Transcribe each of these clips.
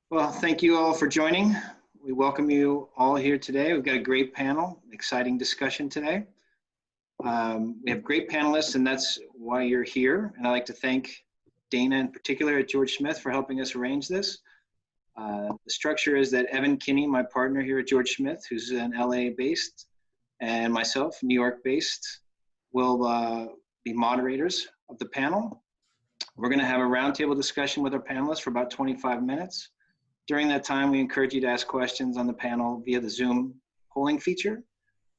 Well, thank you all for joining. We welcome you all here today. We've got a great panel, exciting discussion today. We have great panelists, and that's why you're here. And I'd like to thank Dana in particular at George Smith for helping us arrange this. The structure is that Evan Kinne, my partner here at George Smith, who's an LA based, and myself, New York based, will be moderators of the panel. We're going to have a roundtable discussion with our panelists for about 25 minutes. During that time, we encourage you to ask questions on the panel via the Zoom polling feature.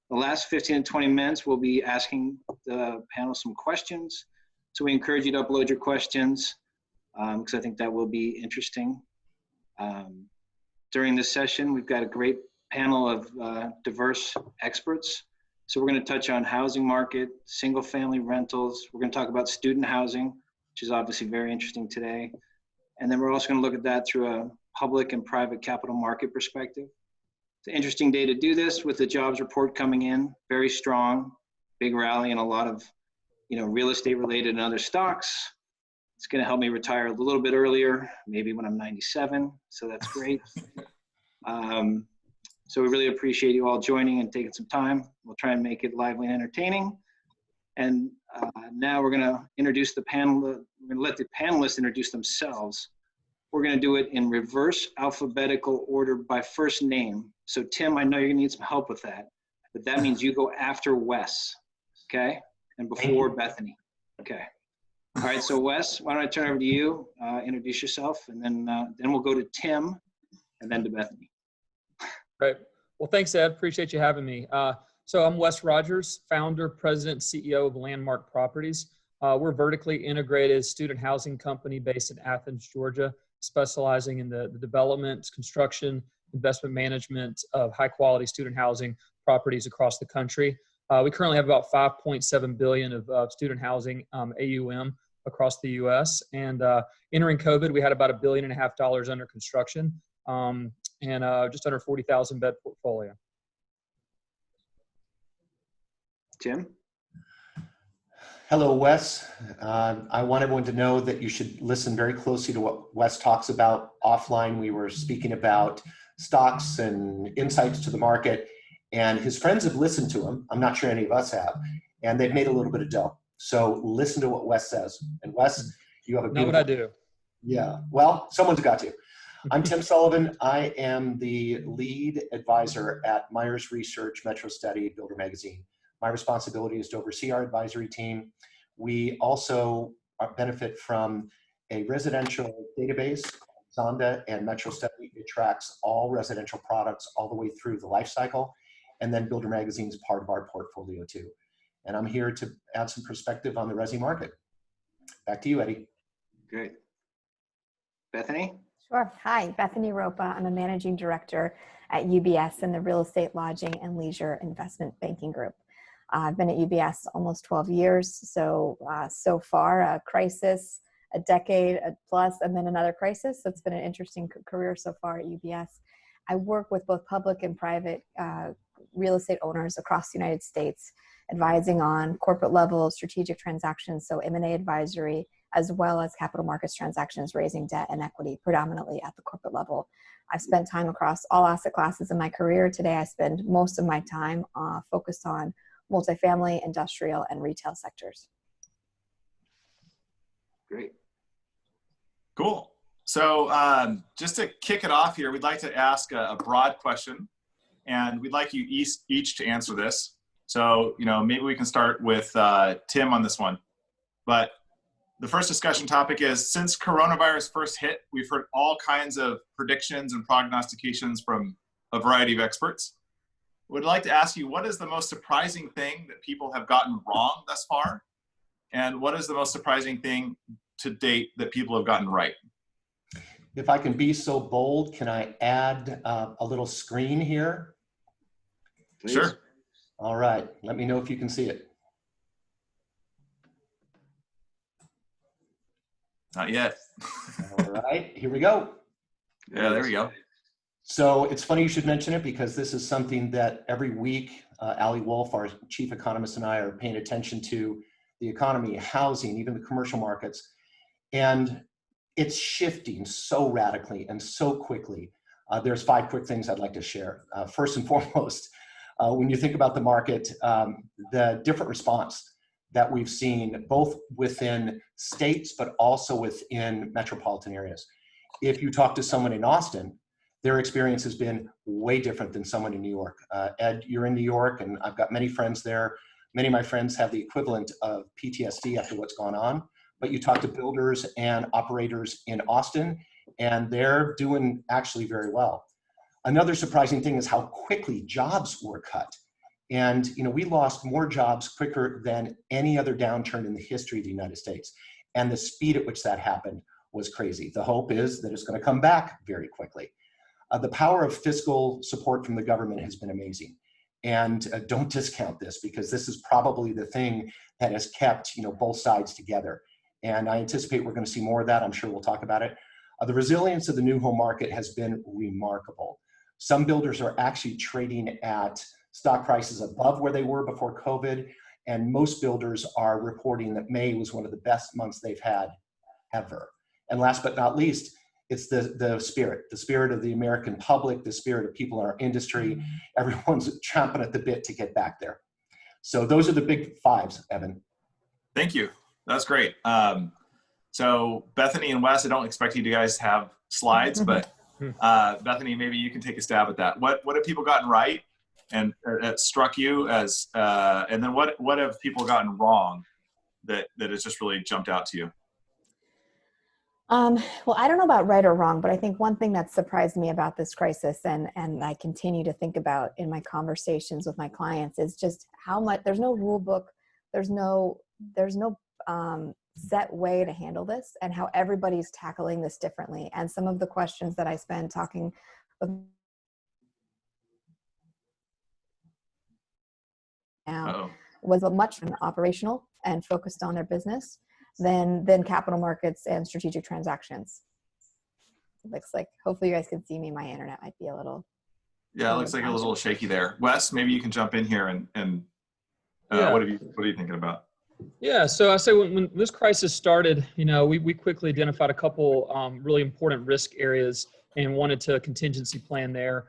The last 15 to 20 minutes, we'll be asking the panel some questions. So we encourage you to upload your questions because I think that will be interesting. During this session, we've got a great panel of diverse experts. So we're going to touch on housing market, single family rentals. We're going to talk about student housing, which is obviously very interesting today. And then we're also going to look at that through a public and private capital market perspective. It's an interesting day to do this with the jobs report coming in, very strong, big rally and a lot of, real estate related and other stocks. It's going to help me retire a little bit earlier, maybe when I'm 97. So that's great. So we really appreciate you all joining and taking some time. We'll try and make it lively and entertaining. And now we're going to introduce the panel. We're going to let the panelists introduce themselves. We're going to do it in reverse alphabetical order by first name. So Tim, I know you're going to need some help with that, but that means you go after Wes, okay? And before Bethany, okay? All right, so Wes, why don't I turn over to you, introduce yourself, and then we'll go to Tim, and then to Bethany. Right. Well, thanks, Ed. Appreciate you having me. So I'm Wes Rogers, founder, president, CEO of Landmark Properties. We're a vertically integrated student housing company based in Athens, Georgia, specializing in the development, construction, investment management of high-quality student housing properties across the country. We currently have about $5.7 billion of student housing AUM across the U.S. And entering COVID, we had about $1.5 billion under construction and just under 40,000 bed portfolio. Tim? Hello, Wes. I want everyone to know that you should listen very closely to what Wes talks about offline. We were speaking about stocks and insights to the market, and his friends have listened to him. I'm not sure any of us have, and they've made a little bit of dough. So listen to what Wes says. And Wes, you have a beautiful— Not what I do. Yeah, well, someone's got to. I'm Tim Sullivan. I am the lead advisor at Meyers Research Metro Study Builder Magazine. My responsibility is to oversee our advisory team. We also benefit from a residential database, Zonda and Metro Study. It tracks all residential products all the way through the life cycle. And then Builder Magazine is part of our portfolio too. And I'm here to add some perspective on the resi market. Back to you, Eddie. Great. Bethany? Sure. Hi, Bethany Ropa. I'm a managing director at UBS in the Real Estate Lodging and Leisure Investment Banking Group. I've been at UBS almost 12 years. So far, a crisis, a decade plus, and then another crisis. So it's been an interesting career so far at UBS. I work with both public and private real estate owners across the United States, advising on corporate level strategic transactions, so M&A advisory, as well as capital markets transactions, raising debt and equity, predominantly at the corporate level. I've spent time across all asset classes in my career. Today, I spend most of my time focused on multifamily, industrial, and retail sectors. Great. Cool. So just to kick it off here, we'd like to ask a broad question, and we'd like you each to answer this. So, maybe we can start with Tim on this one. But the first discussion topic is, since coronavirus first hit, we've heard all kinds of predictions and prognostications from a variety of experts. Would like to ask you, what is the most surprising thing that people have gotten wrong thus far? And what is the most surprising thing to date that people have gotten right? If I can be so bold, can I add a little screen here? Please. Sure. All right, let me know if you can see it. Not yet. All right, here we go. Yeah, there we go. So it's funny you should mention it, because this is something that every week, Ali Wolf, our chief economist, and I are paying attention to: the economy, housing, even the commercial markets. And it's shifting so radically and so quickly. There's 5 quick things I'd like to share. First and foremost, when you think about the market, the different response that we've seen both within states, but also within metropolitan areas. If you talk to someone in Austin, their experience has been way different than someone in New York. Ed, you're in New York, and I've got many friends there. Many of my friends have the equivalent of PTSD after what's gone on, but you talk to builders and operators in Austin, and they're doing actually very well. Another surprising thing is how quickly jobs were cut. And we lost more jobs quicker than any other downturn in the history of the United States. And the speed at which that happened was crazy. The hope is that it's going to come back very quickly. The power of fiscal support from the government has been amazing. And don't discount this, because this is probably the thing that has kept both sides together. And I anticipate we're going to see more of that. I'm sure we'll talk about it. The resilience of the new home market has been remarkable. Some builders are actually trading at stock prices above where they were before COVID. And most builders are reporting that May was one of the best months they've had ever. And last but not least, it's the spirit of the American public, the spirit of people in our industry. Everyone's chomping at the bit to get back there. So those are the big 5s, Evan. Thank you. That's great. So Bethany and Wes, I don't expect you guys to have slides, but Bethany, maybe you can take a stab at that. What have people gotten right and that struck you as, and then what have people gotten wrong that has just really jumped out to you? Well, I don't know about right or wrong, but I think one thing that surprised me about this crisis, and I continue to think about in my conversations with my clients, is just how much, there's no rule book, there's no set way to handle this, and how everybody's tackling this differently. And some of the questions that I spend talking with now was much more operational and focused on their business than capital markets and strategic transactions. It looks like, hopefully you guys can see me. My internet might be a little. Yeah, it looks like it was a little shaky there. Wes, maybe you can jump in here and Yeah. what are you thinking about? Yeah, so I say when this crisis started, we quickly identified a couple really important risk areas and wanted to contingency plan there.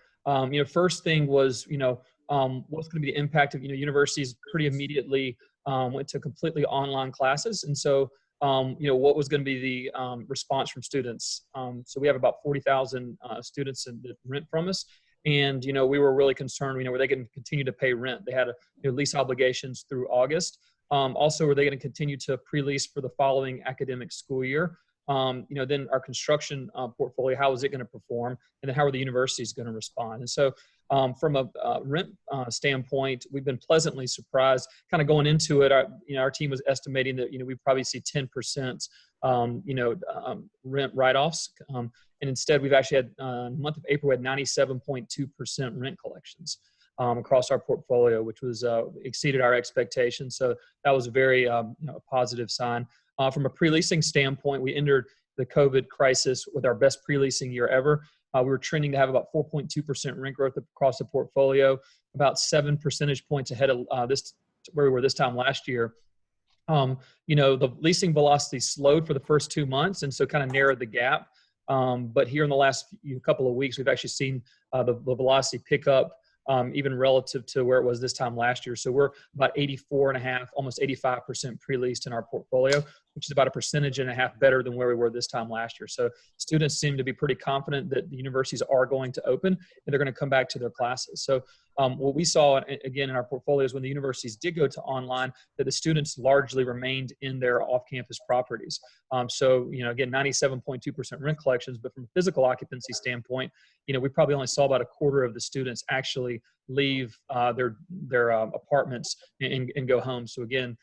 First thing was, what's going to be the impact of, universities pretty immediately went to completely online classes. And so, what was going to be the response from students? So we have about 40,000 students that rent from us. And, we were really concerned, were they going to continue to pay rent? They had lease obligations through August. Also, were they going to continue to pre-lease for the following academic school year? Then our construction portfolio, how is it going to perform? And then how are the universities going to respond? And so from a rent standpoint, we've been pleasantly surprised. Kind of going into it, our team was estimating that, we probably see 10%, rent write-offs. And instead, we've actually had, in the month of April, we had 97.2% rent collections across our portfolio, which was exceeded our expectations. So that was a very positive sign. From a pre-leasing standpoint, we entered the COVID crisis with our best pre-leasing year ever. We were trending to have about 4.2% rent growth across the portfolio, about 7 percentage points ahead of where we were this time last year. The leasing velocity slowed for the first 2 months, and so kind of narrowed the gap. But here in the last couple of weeks, we've actually seen the velocity pick up even relative to where it was this time last year. So we're about 84.5%, almost 85% pre-leased in our portfolio, which is about 1.5% better than where we were this time last year. So students seem to be pretty confident that the universities are going to open and they're going to come back to their classes. So what we saw, again, in our portfolios when the universities did go to online, that the students largely remained in their off-campus properties. So, again, 97.2% rent collections, but from a physical occupancy standpoint, we probably only saw about a quarter of the students actually leave their apartments and go home. So again,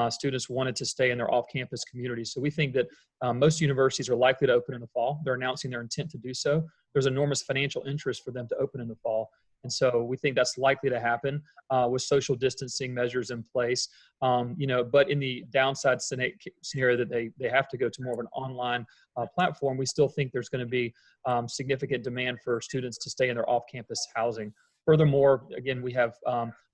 students wanted to stay in their off-campus communities. So we think that most universities are likely to open in the fall. They're announcing their intent to do so. There's enormous financial interest for them to open in the fall. And so we think that's likely to happen with social distancing measures in place. But in the downside scenario that they have to go to more of an online platform, we still think there's going to be significant demand for students to stay in their off-campus housing. Furthermore, again, we have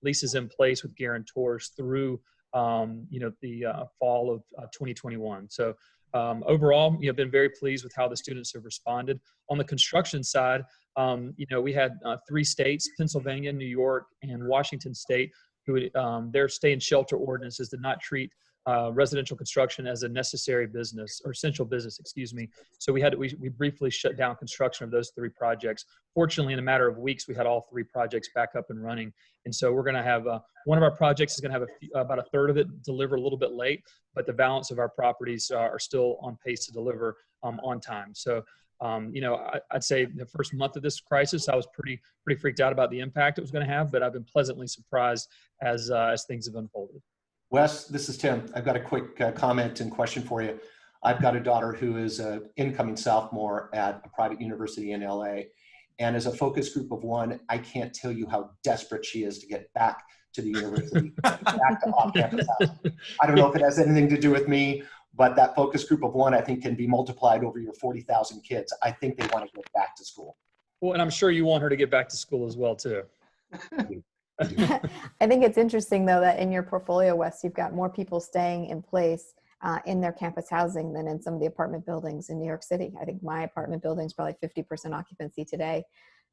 leases in place with guarantors through the fall of 2021. So Overall, been very pleased with how the students have responded. On the construction side, we had 3 states, Pennsylvania, New York, and Washington State, who their stay and shelter ordinances did not treat residential construction as a necessary business or essential business, excuse me. So we briefly shut down construction of those 3 projects. Fortunately, in a matter of weeks, we had all 3 projects back up and running. And so we're going to have one of our projects is going to have about a third of it deliver a little bit late, but the balance of our properties are still on pace to deliver on time. So, I'd say the first month of this crisis, I was pretty freaked out about the impact it was going to have, but I've been pleasantly surprised as things have unfolded. Wes, this is Tim. I've got a quick comment and question for you. I've got a daughter who is an incoming sophomore at a private university in LA. And as a focus group of 1, I can't tell you how desperate she is to get back to the university, back to off-campus housing. I don't know if it has anything to do with me, but that focus group of 1, I think, can be multiplied over your 40,000 kids. I think they want to get back to school. Well, and I'm sure you want her to get back to school as well, too. I think it's interesting, though, that in your portfolio, Wes, you've got more people staying in place in their campus housing than in some of the apartment buildings in New York City. I think my apartment building is probably 50% occupancy today.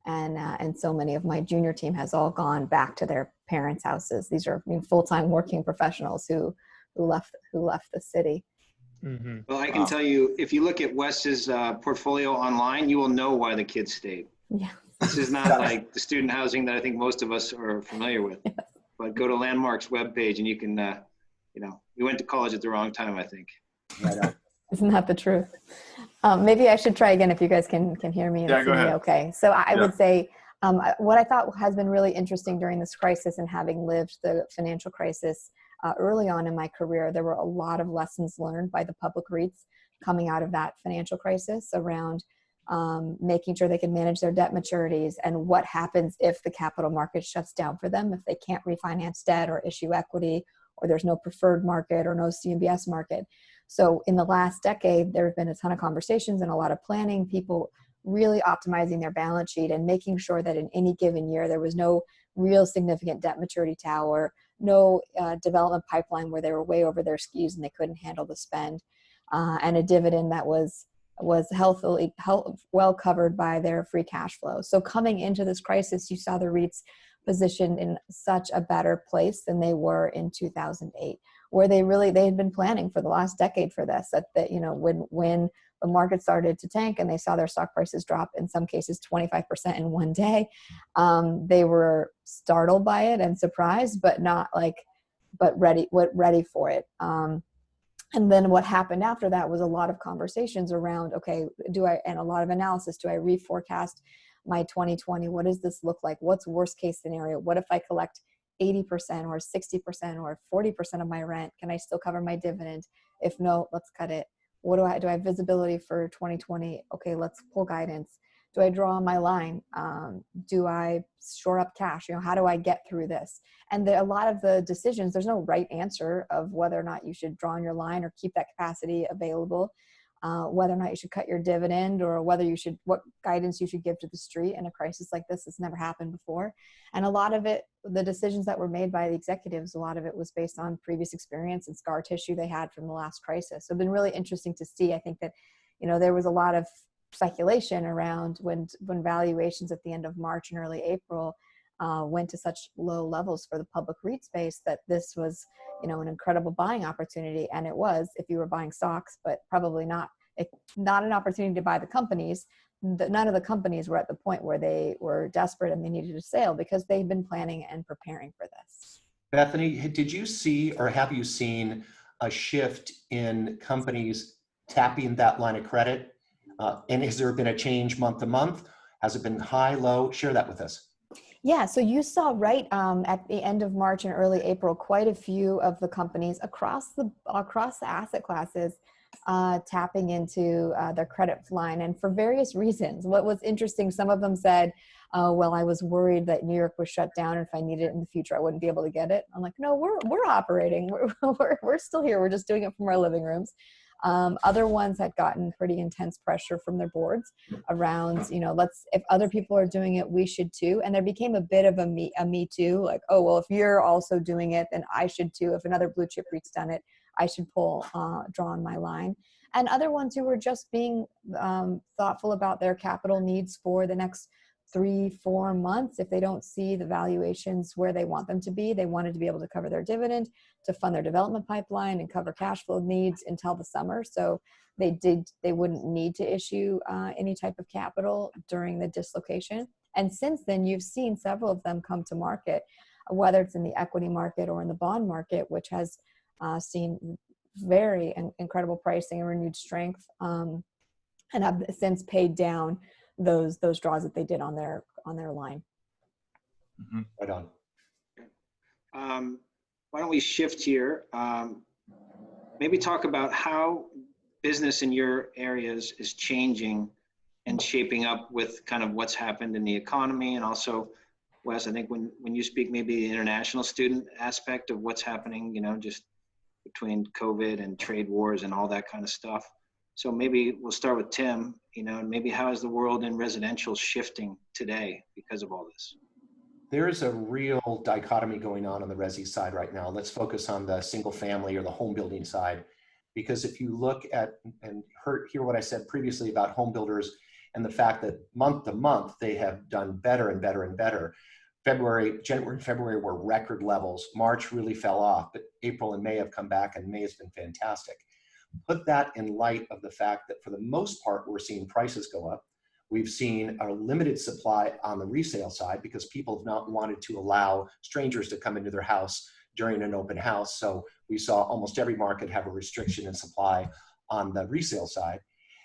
And so many of my junior team has all gone back to their parents' houses. These are full-time working professionals who left the city. Mm-hmm. Well, I can tell you, if you look at Wes's portfolio online, you will know why the kids stayed. Yeah. This is not like the student housing that I think most of us are familiar with. Yes. But go to Landmark's webpage and you can, we went to college at the wrong time, I think. Right on. Isn't that the truth? Maybe I should try again if you guys can hear me and Yeah, see go ahead. me okay. So I Yeah. would say what I thought has been really interesting during this crisis and having lived the financial crisis early on in my career, there were a lot of lessons learned by the public REITs coming out of that financial crisis around making sure they can manage their debt maturities and what happens if the capital market shuts down for them, if they can't refinance debt or issue equity, or there's no preferred market or no CMBS market. So in the last decade, there have been a ton of conversations and a lot of planning, people really optimizing their balance sheet and making sure that in any given year, there was no real significant debt maturity tower, no development pipeline where they were way over their skis and they couldn't handle the spend, and a dividend that was well covered by their free cash flow. So coming into this crisis, you saw the REITs positioned in such a better place than they were in 2008, where they had been planning for the last decade for this, that when the market started to tank and they saw their stock prices drop, in some cases 25% in one day, they were startled by it and surprised, but ready for it. And then what happened after that was a lot of conversations around, okay, and a lot of analysis, do I reforecast my 2020? What does this look like? What's worst case scenario? What if I collect 80% or 60% or 40% of my rent? Can I still cover my dividend? If no, let's cut it. Do I have visibility for 2020? Okay, let's pull guidance. Do I draw on my line? Do I shore up cash? How do I get through this? And a lot of the decisions, there's no right answer of whether or not you should draw on your line or keep that capacity available, whether or not you should cut your dividend, or what guidance you should give to the street in a crisis like this. It's never happened before. And a lot of it, the decisions that were made by the executives, a lot of it was based on previous experience and scar tissue they had from the last crisis. So it's been really interesting to see. I think that, there was a lot of speculation around when valuations at the end of March and early April went to such low levels for the public REIT space, that this was, an incredible buying opportunity. And it was, if you were buying stocks, but probably not an opportunity to buy the companies. None of the companies were at the point where they were desperate and they needed a sale, because they've been planning and preparing for this. Bethany, did you see, or have you seen a shift in companies tapping that line of credit? And has there been a change month to month? Has it been high, low? Share that with us. Yeah, so you saw right at the end of March and early April, quite a few of the companies across the asset classes tapping into their credit line, and for various reasons. What was interesting, some of them said, well, I was worried that New York was shut down, and if I needed it in the future, I wouldn't be able to get it. I'm like, no, we're operating. We're still here. We're just doing it from our living rooms. Other ones had gotten pretty intense pressure from their boards around, if other people are doing it, we should too. And there became a bit of a me too, like, oh, well, if you're also doing it, then I should too. If another blue chip REIT's done it, I should draw on my line. and other ones who were just being thoughtful about their capital needs for the next 3-4 months. If they don't see the valuations where they want them to be, they wanted to be able to cover their dividend, to fund their development pipeline and cover cash flow needs until the summer. So they wouldn't need to issue any type of capital during the dislocation. And since then, you've seen several of them come to market, whether it's in the equity market or in the bond market, which has seen very incredible pricing and renewed strength, and have since paid down those draws that they did on their line. Mm-hmm. Right on. Why don't we shift here? Maybe talk about how business in your areas is changing and shaping up with kind of what's happened in the economy. And also, Wes, I think when you speak, maybe the international student aspect of what's happening, just between COVID and trade wars and all that kind of stuff. So maybe we'll start with Tim, and maybe how is the world in residential shifting today because of all this? There's a real dichotomy going on the resi side right now. Let's focus on the single family or the home building side, because if you look at and hear what I said previously about home builders and the fact that month to month they have done better and better and better. January and February were record levels. March really fell off, but April and May have come back, and May has been fantastic. Put that in light of the fact that for the most part, we're seeing prices go up. We've seen a limited supply on the resale side because people have not wanted to allow strangers to come into their house during an open house. So we saw almost every market have a restriction in supply on the resale side.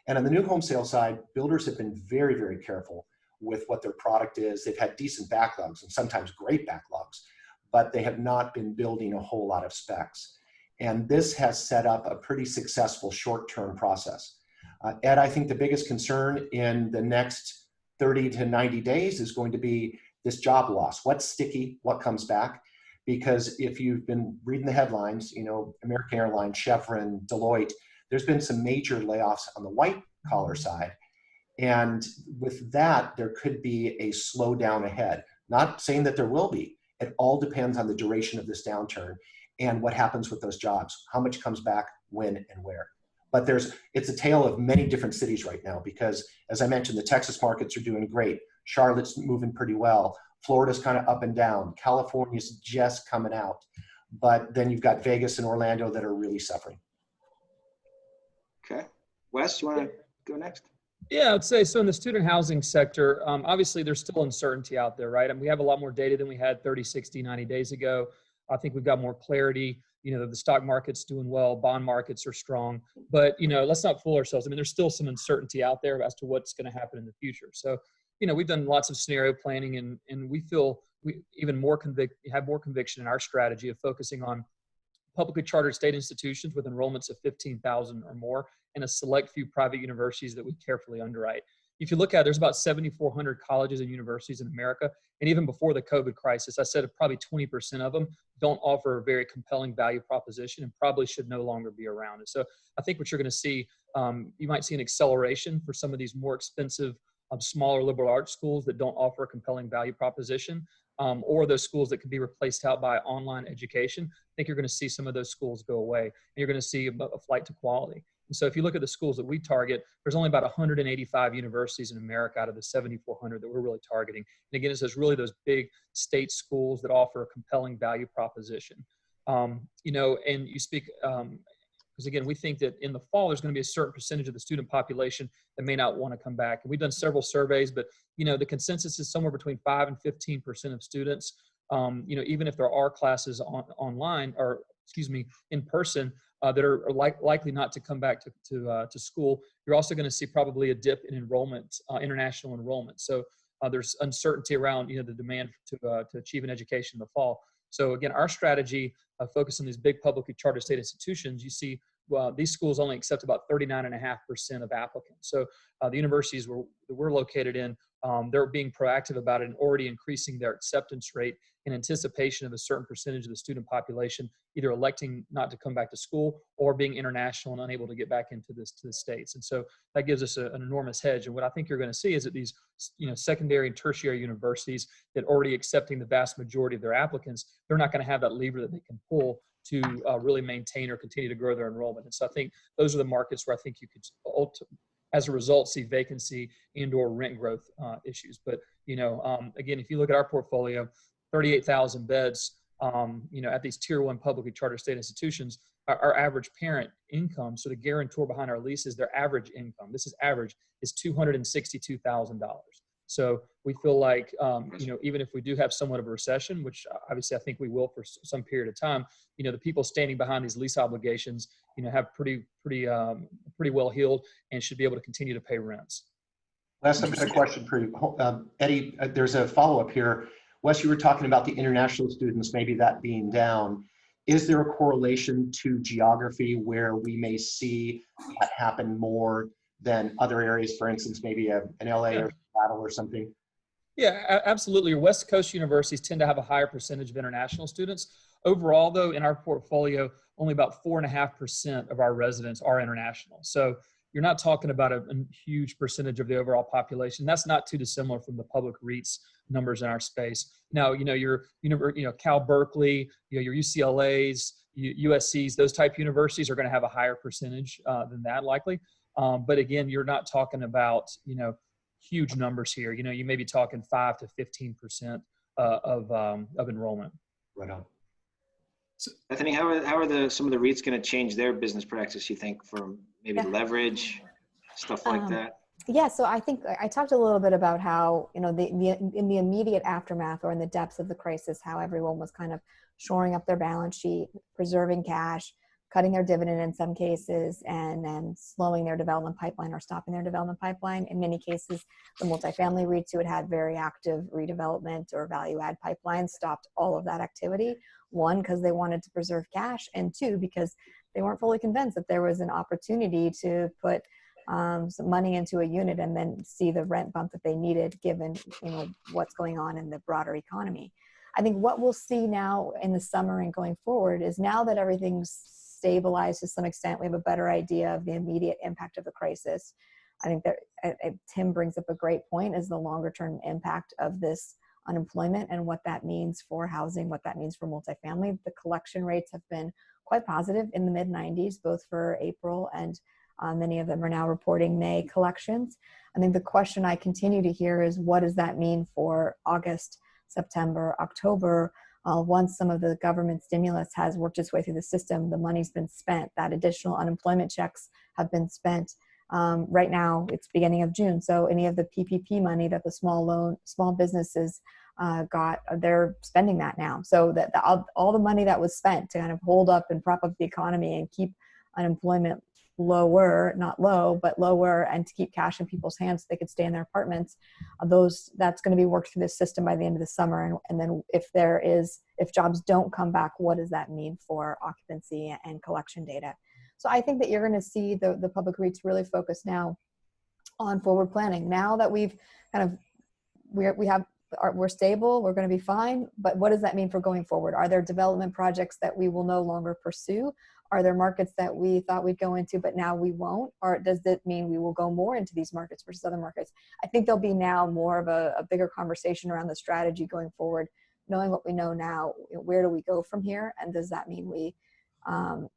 And on the new home sale side, builders have been very, very careful with what their product is. They've had decent backlogs and sometimes great backlogs, but they have not been building a whole lot of specs. And this has set up a pretty successful short-term process. Ed, I think the biggest concern in the next 30 to 90 days is going to be this job loss. What's sticky? What comes back? Because if you've been reading the headlines, American Airlines, Chevron, Deloitte, there's been some major layoffs on the white collar side. And with that, there could be a slowdown ahead. Not saying that there will be. It all depends on the duration of this downturn and what happens with those jobs, how much comes back, when and where. But it's a tale of many different cities right now because, as I mentioned, the Texas markets are doing great. Charlotte's moving pretty well. Florida's kind of up and down. California's just coming out. But then you've got Vegas and Orlando that are really suffering. Okay. Wes, you want to go next? Yeah, I'd say so in the student housing sector, obviously there's still uncertainty out there, right? And we have a lot more data than we had 30, 60, 90 days ago. I think we've got more clarity. The stock market's doing well, bond markets are strong, but, let's not fool ourselves. I mean, there's still some uncertainty out there as to what's going to happen in the future. So, we've done lots of scenario planning and we feel we even have more conviction in our strategy of focusing on publicly chartered state institutions with enrollments of 15,000 or more and a select few private universities that we carefully underwrite. If you look at it, there's about 7,400 colleges and universities in America. And even before the COVID crisis, I said probably 20% of them don't offer a very compelling value proposition and probably should no longer be around. And so I think what you're going to see, you might see an acceleration for some of these more expensive, smaller liberal arts schools that don't offer a compelling value proposition, or those schools that can be replaced out by online education. I think you're going to see some of those schools go away, and you're going to see a flight to quality. And so if you look at the schools that we target, there's only about 185 universities in America out of the 7,400 that we're really targeting. And again, it's those big state schools that offer a compelling value proposition. And you speak, because again, we think that in the fall, there's going to be a certain percentage of the student population that may not want to come back. And we've done several surveys, but, the consensus is somewhere between 5 and 15% of students, even if there are classes online or, in person, that are likely not to come back to school. You're also going to see probably a dip in enrollment, international enrollment. So there's uncertainty around the demand to achieve an education in the fall. So again, our strategy focused on these big publicly chartered state institutions. You see, these schools only accept about 39.5% of applicants. So the universities that we're located in, they're being proactive about it and already increasing their acceptance rate in anticipation of a certain percentage of the student population either electing not to come back to school or being international and unable to get back to the States. And so that gives us an enormous hedge. And what I think you're going to see is that these secondary and tertiary universities that are already accepting the vast majority of their applicants, they're not going to have that lever that they can pull to really maintain or continue to grow their enrollment. And so I think those are the markets where I think you could, as a result, see vacancy and or rent growth issues. But, again, if you look at our portfolio, 38,000 beds, at these tier 1 publicly chartered state institutions, our average parent income, so the guarantor behind our leases, their average income, this is average, is $262,000. So we feel like, even if we do have somewhat of a recession, which obviously I think we will for some period of time, the people standing behind these lease obligations, have pretty well healed and should be able to continue to pay rents. Last up, a question for you. Eddie, there's a follow-up here. Wes, you were talking about the international students, maybe that being down. Is there a correlation to geography where we may see that happen more than other areas? For instance, maybe an LA or Seattle or something? Yeah, absolutely. Your West Coast universities tend to have a higher percentage of international students. Overall, though, in our portfolio, only about 4.5% of our residents are international. So you're not talking about a huge percentage of the overall population. That's not too dissimilar from the public REITs numbers in our space. Now, your Cal Berkeley, your UCLAs, USCs, those type universities are going to have a higher percentage than that likely. But again, you're not talking about, huge numbers here. You may be talking 5 to 15% of enrollment. Right on. So, Bethany, how are some of the REITs going to change their business practice, you think, from maybe leverage, stuff like that? Yeah, so I think I talked a little bit about how, in the immediate aftermath or in the depths of the crisis, how everyone was kind of shoring up their balance sheet, preserving cash, cutting their dividend in some cases, and then slowing their development pipeline or stopping their development pipeline. In many cases, the multifamily REITs who had very active redevelopment or value add pipelines stopped all of that activity. One, because they wanted to preserve cash, and two, because they weren't fully convinced that there was an opportunity to put some money into a unit and then see the rent bump that they needed given what's going on in the broader economy. I think what we'll see now in the summer and going forward is, now that everything's stabilized to some extent, we have a better idea of the immediate impact of the crisis. I think that Tim brings up a great point, is the longer term impact of this unemployment and what that means for housing, what that means for multifamily. The collection rates have been quite positive in the mid-90s, both for April and many of them are now reporting May collections. I think the question I continue to hear is, what does that mean for August, September, October? Once some of the government stimulus has worked its way through the system, the money's been spent, that additional unemployment checks have been spent. Right now, it's beginning of June, so any of the PPP money that the small businesses got, they're spending that now. So that all the money that was spent to kind of hold up and prop up the economy and keep unemployment lower, not low, but lower, and to keep cash in people's hands so they could stay in their apartments, that's going to be worked through the system by the end of the summer. And then if jobs don't come back, what does that mean for occupancy and collection data? So I think that you're going to see the public REITs really focus now on forward planning. Now that we've we're stable, we're going to be fine, but what does that mean for going forward? Are there development projects that we will no longer pursue? Are there markets that we thought we'd go into, but now we won't? Or does that mean we will go more into these markets versus other markets? I think there'll be now more of a bigger conversation around the strategy going forward, knowing what we know now. Where do we go from here? And does that mean we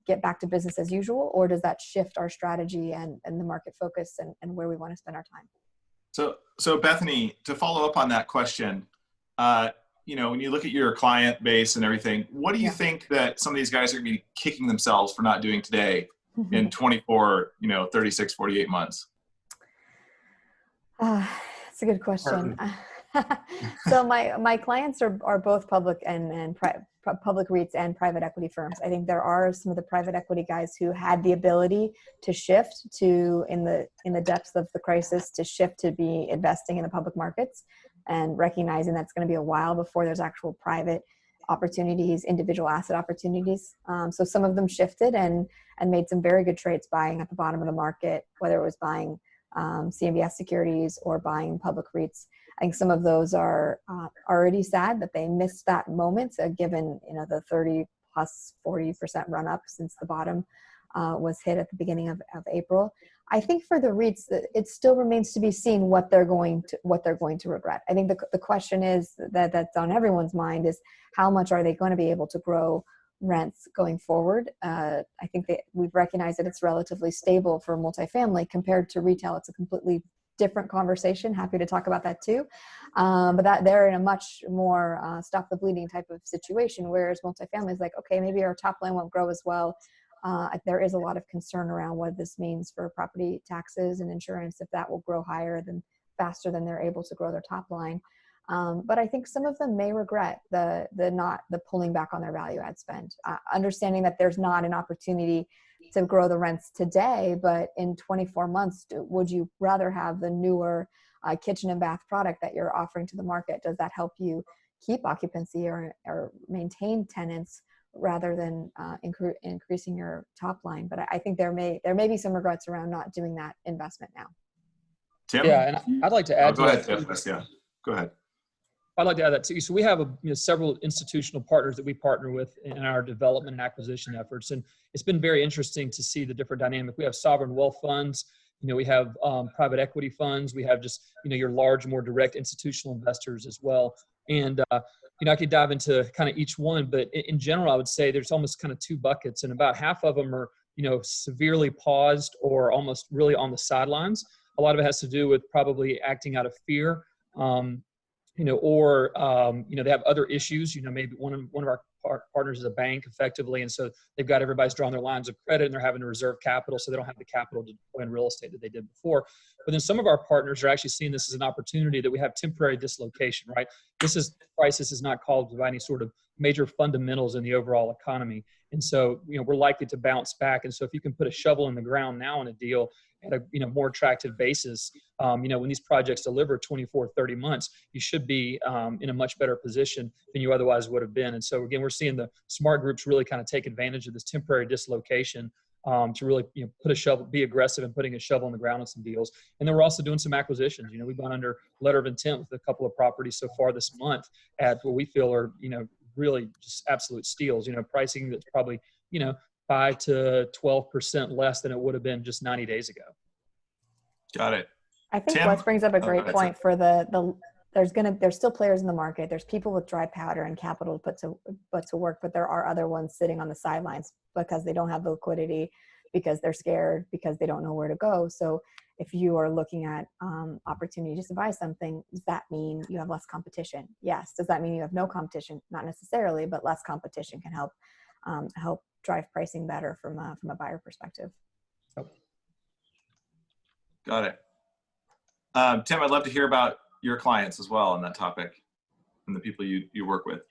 get back to business as usual, or does that shift our strategy and the market focus and where we want to spend our time? So Bethany, to follow up on that question, when you look at your client base and everything, what do you think that some of these guys are going to be kicking themselves for not doing today in 24, 36, 48 months? That's a good question. So my clients are both public and public REITs and private equity firms. I think there are some of the private equity guys who had the ability to shift to, in the depths of the crisis, to shift to be investing in the public markets, and recognizing that's going to be a while before there's actual private opportunities, individual asset opportunities. So some of them shifted and made some very good trades buying at the bottom of the market, whether it was buying CMBS securities or buying public REITs. I think some of those are already sad that they missed that moment, given the 30 plus 40% run up since the bottom was hit at the beginning of April. I think for the REITs, it still remains to be seen what they're going to regret. I think the question is that's on everyone's mind is, how much are they going to be able to grow rents going forward. I think that we've recognized that it's relatively stable for multifamily compared to retail. It's a completely different conversation. Happy to talk about that too. But that they're in a much more stop the bleeding type of situation, whereas multifamily is like, okay, maybe our top line won't grow as well. There is a lot of concern around what this means for property taxes and insurance, if that will grow higher than faster than they're able to grow their top line. But I think some of them may regret the pulling back on their value add spend, understanding that there's not an opportunity to grow the rents today, but in 24 months, would you rather have the newer kitchen and bath product that you're offering to the market? Does that help you keep occupancy or maintain tenants rather than increasing your top line? But I think there may be some regrets around not doing that investment now. Tim? Yeah, and I'd like to add go to ahead, that. yeah, go ahead. I'd like to add that too. So we have several institutional partners that we partner with in our development and acquisition efforts. And it's been very interesting to see the different dynamic. We have sovereign wealth funds, we have private equity funds. We have just, your large, more direct institutional investors as well. And, I could dive into kind of each one, but in general, I would say there's almost kind of two buckets, and about half of them are, severely paused or almost really on the sidelines. A lot of it has to do with probably acting out of fear. Or they have other issues. Maybe one of our partners is a bank effectively, and so they've got everybody's drawn their lines of credit and they're having to reserve capital, so they don't have the capital to deploy in real estate that they did before. But then some of our partners are actually seeing this as an opportunity that we have temporary dislocation, right? This crisis is not caused by any sort of major fundamentals in the overall economy. And so, we're likely to bounce back. And so if you can put a shovel in the ground now on a deal at a more attractive basis, when these projects deliver 24, 30 months, you should be in a much better position than you otherwise would have been. And so again, we're seeing the smart groups really kind of take advantage of this temporary dislocation to really be aggressive in putting a shovel in the ground on some deals. And then we're also doing some acquisitions. We've gone under letter of intent with a couple of properties so far this month at what we feel are, really just absolute steals, pricing that's probably, 5 to 12% less than it would have been just 90 days ago. Got it. I think Tim? Wes brings up a great point for there's still players in the market. There's people with dry powder and capital to put to work, but there are other ones sitting on the sidelines because they don't have the liquidity, because they're scared, because they don't know where to go. So if you are looking at opportunities to buy something, does that mean you have less competition? Yes. Does that mean you have no competition? Not necessarily, but less competition can help drive pricing better from a buyer perspective. Got it. Tim, I'd love to hear about your clients as well on that topic and the people you work with.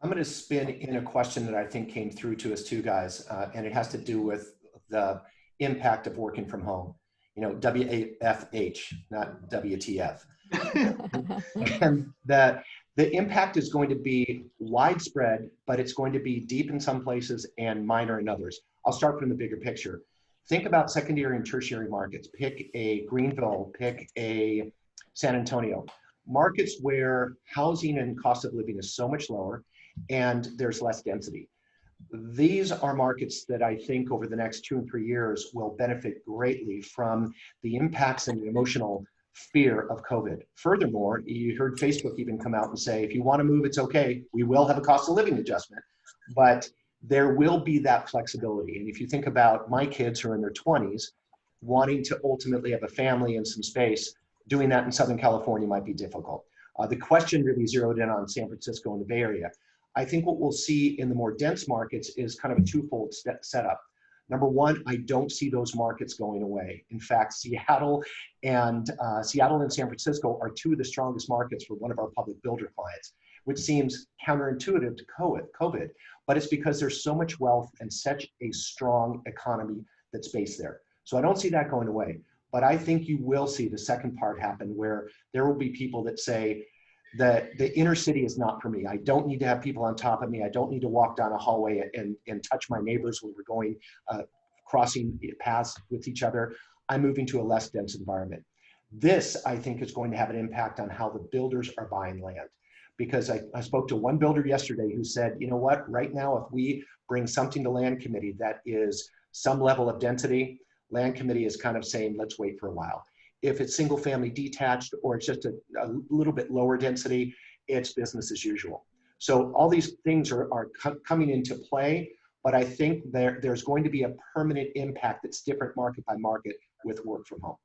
I'm going to spin in a question that I think came through to us too, guys, and it has to do with the impact of working from home. WAFH, not WTF. And that the impact is going to be widespread, but it's going to be deep in some places and minor in others. I'll start from the bigger picture. Think about secondary and tertiary markets. Pick a Greenville, pick a San Antonio. Markets where housing and cost of living is so much lower and there's less density. These are markets that I think over the next 2 and 3 years will benefit greatly from the impacts and the emotional fear of COVID. Furthermore, you heard Facebook even come out and say, if you want to move, it's okay. We will have a cost of living adjustment, but there will be that flexibility. And if you think about my kids who are in their 20s, wanting to ultimately have a family and some space, doing that in Southern California might be difficult. The question really zeroed in on San Francisco and the Bay Area. I think what we'll see in the more dense markets is kind of a twofold setup. Number one, I don't see those markets going away. In fact, Seattle and San Francisco are 2 of the strongest markets for one of our public builder clients, which seems counterintuitive to COVID, but it's because there's so much wealth and such a strong economy that's based there. So I don't see that going away, but I think you will see the second part happen where there will be people that say that the inner city is not for me. I don't need to have people on top of me. I don't need to walk down a hallway and touch my neighbors when we're going, crossing paths with each other. I'm moving to a less dense environment. This, I think, is going to have an impact on how the builders are buying land. Because I spoke to one builder yesterday who said, you know what, right now, if we bring something to land committee that is some level of density, land committee is kind of saying, let's wait for a while. If it's single family detached or it's just a little bit lower density, it's business as usual. So all these things are coming into play, but I think there's going to be a permanent impact that's different market by market with work from home.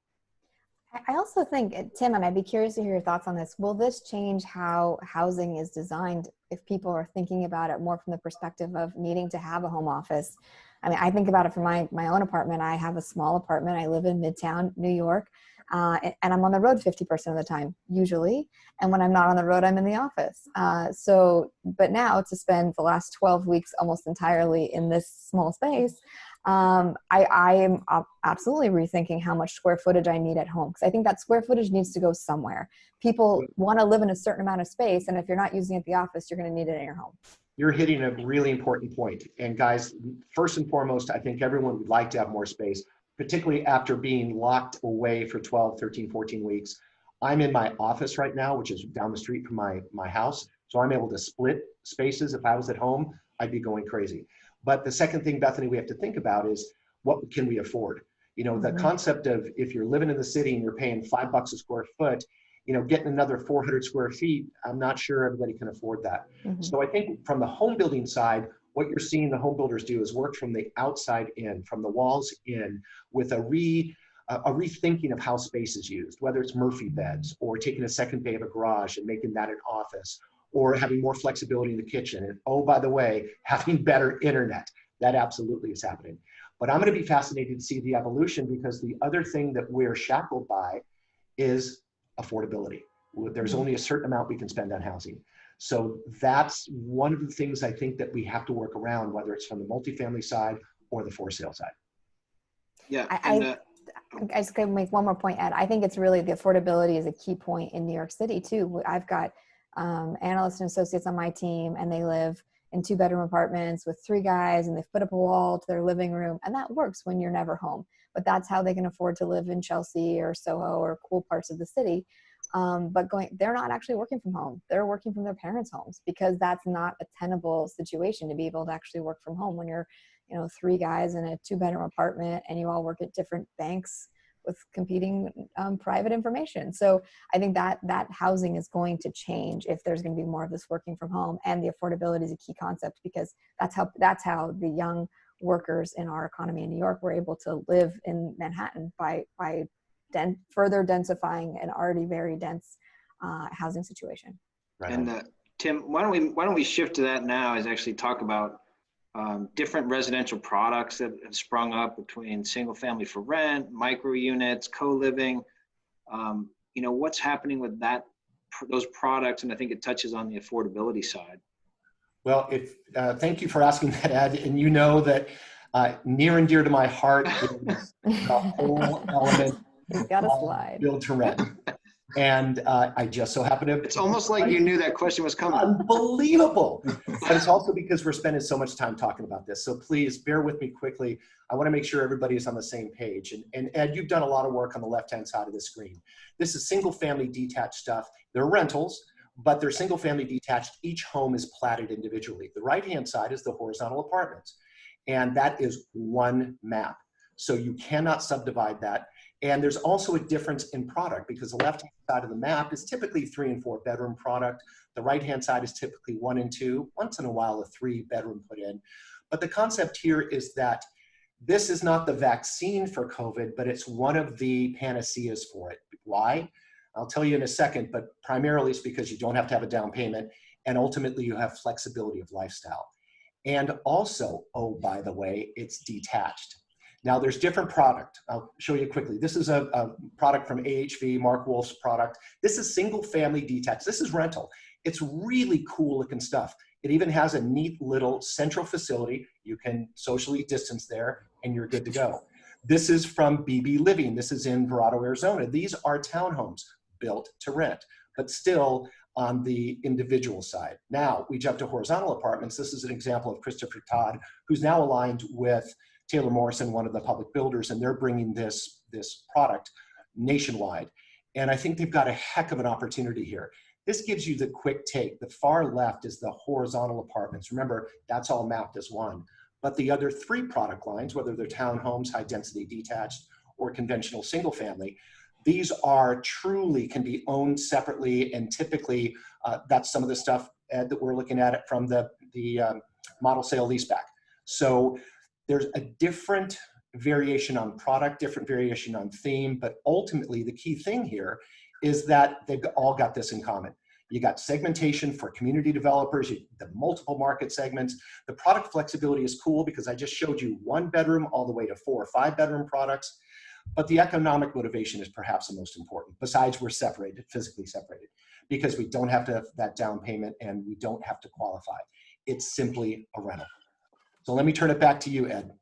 I also think, Tim, and I'd be curious to hear your thoughts on this. Will this change how housing is designed if people are thinking about it more from the perspective of needing to have a home office? I mean, I think about it from my own apartment. I have a small apartment. I live in Midtown, New York, and I'm on the road 50% of the time, usually. And when I'm not on the road, I'm in the office. But now to spend the last 12 weeks almost entirely in this small space, I am absolutely rethinking how much square footage I need at home, because I think that square footage needs to go somewhere. People want to live in a certain amount of space, and if you're not using it at the office, you're going to need it in your home. You're hitting a really important point. And guys, first and foremost, I think everyone would like to have more space, particularly after being locked away for 12, 13, 14 weeks. I'm in my office right now, which is down the street from my house. So I'm able to split spaces. If I was at home, I'd be going crazy. But the second thing, Bethany, we have to think about is what can we afford? You know, the concept of if you're living in the city and you're paying $5 a square foot, you know, getting another 400 square feet, I'm not sure everybody can afford that. So I think from the home building side, what you're seeing the home builders do is work from the outside in, from the walls in, with a rethinking of how space is used, whether it's Murphy beds or taking a second bay of a garage and making that an office, or having more flexibility in the kitchen. And oh, by the way, having better internet. That absolutely is happening. But I'm going to be fascinated to see the evolution, because the other thing that we're shackled by is affordability. There's only a certain amount we can spend on housing. So that's one of the things I think that we have to work around, whether it's from the multifamily side or the for sale side. Yeah. I just going to make one more point, Ed. I think it's really the affordability is a key point in New York City too. I've got analysts and associates on my team, and they live in 2-bedroom apartments with 3 guys, and they've put up a wall to their living room, and that works when you're never home. But that's how they can afford to live in Chelsea or Soho or cool parts of the city. But they're not actually working from home. They're working from their parents' homes, because that's not a tenable situation to be able to actually work from home when you're, 3 guys in a 2-bedroom apartment and you all work at different banks with competing private information. So I think that housing is going to change if there's going to be more of this working from home, and the affordability is a key concept, because that's how the young workers in our economy in New York were able to live in Manhattan by further densifying an already very dense housing situation. Right. And Tim, why don't we shift to that now, is actually talk about different residential products that have sprung up between single family for rent, micro units, co-living. What's happening with those products, and I think it touches on the affordability side. Well, thank you for asking that, Ed. And you know that near and dear to my heart is the whole element You've got a slide. Build to rent. And I just so happen to. It's almost like you knew that question was coming. Unbelievable. But it's also because we're spending so much time talking about this. So please bear with me quickly. I want to make sure everybody is on the same page. And Ed, you've done a lot of work on the left-hand side of the screen. This is single family detached stuff. They're rentals, but they're single family detached. Each home is platted individually. The right-hand side is the horizontal apartments. And that is one map. So you cannot subdivide that. And there's also a difference in product, because the left-hand side of the map is typically 3 and 4 bedroom product. The right-hand side is typically 1 and 2, once in a while a 3 bedroom put in. But the concept here is that this is not the vaccine for COVID, but it's one of the panaceas for it. Why? I'll tell you in a second, but primarily it's because you don't have to have a down payment, and ultimately you have flexibility of lifestyle. And also, oh, by the way, it's detached. Now there's different product. I'll show you quickly. This is a product from AHV, Mark Wolf's product. This is single family detached. This is rental. It's really cool looking stuff. It even has a neat little central facility. You can socially distance there and you're good to go. This is from BB Living. This is in Verrado, Arizona. These are townhomes built to rent, but still on the individual side. Now we jump to horizontal apartments. This is an example of Christopher Todd, who's now aligned with Taylor Morrison, one of the public builders, and they're bringing this product nationwide. And I think they've got a heck of an opportunity here. This gives you the quick take. The far left is the horizontal apartments. Remember, that's all mapped as one. But the other 3 product lines, whether they're townhomes, high density detached, or conventional single family, these are truly can be owned separately, and typically that's some of the stuff Ed, that we're looking at it from the model sale leaseback. So there's a different variation on product, different variation on theme, but ultimately the key thing here is that they've all got this in common. You got segmentation for community developers, the multiple market segments. The product flexibility is cool because I just showed you 1 bedroom all the way to 4 or 5 bedroom products. But the economic motivation is perhaps the most important, besides we're separated, physically separated, because we don't have to have that down payment and we don't have to qualify. It's simply a rental. So let me turn it back to you, Ed.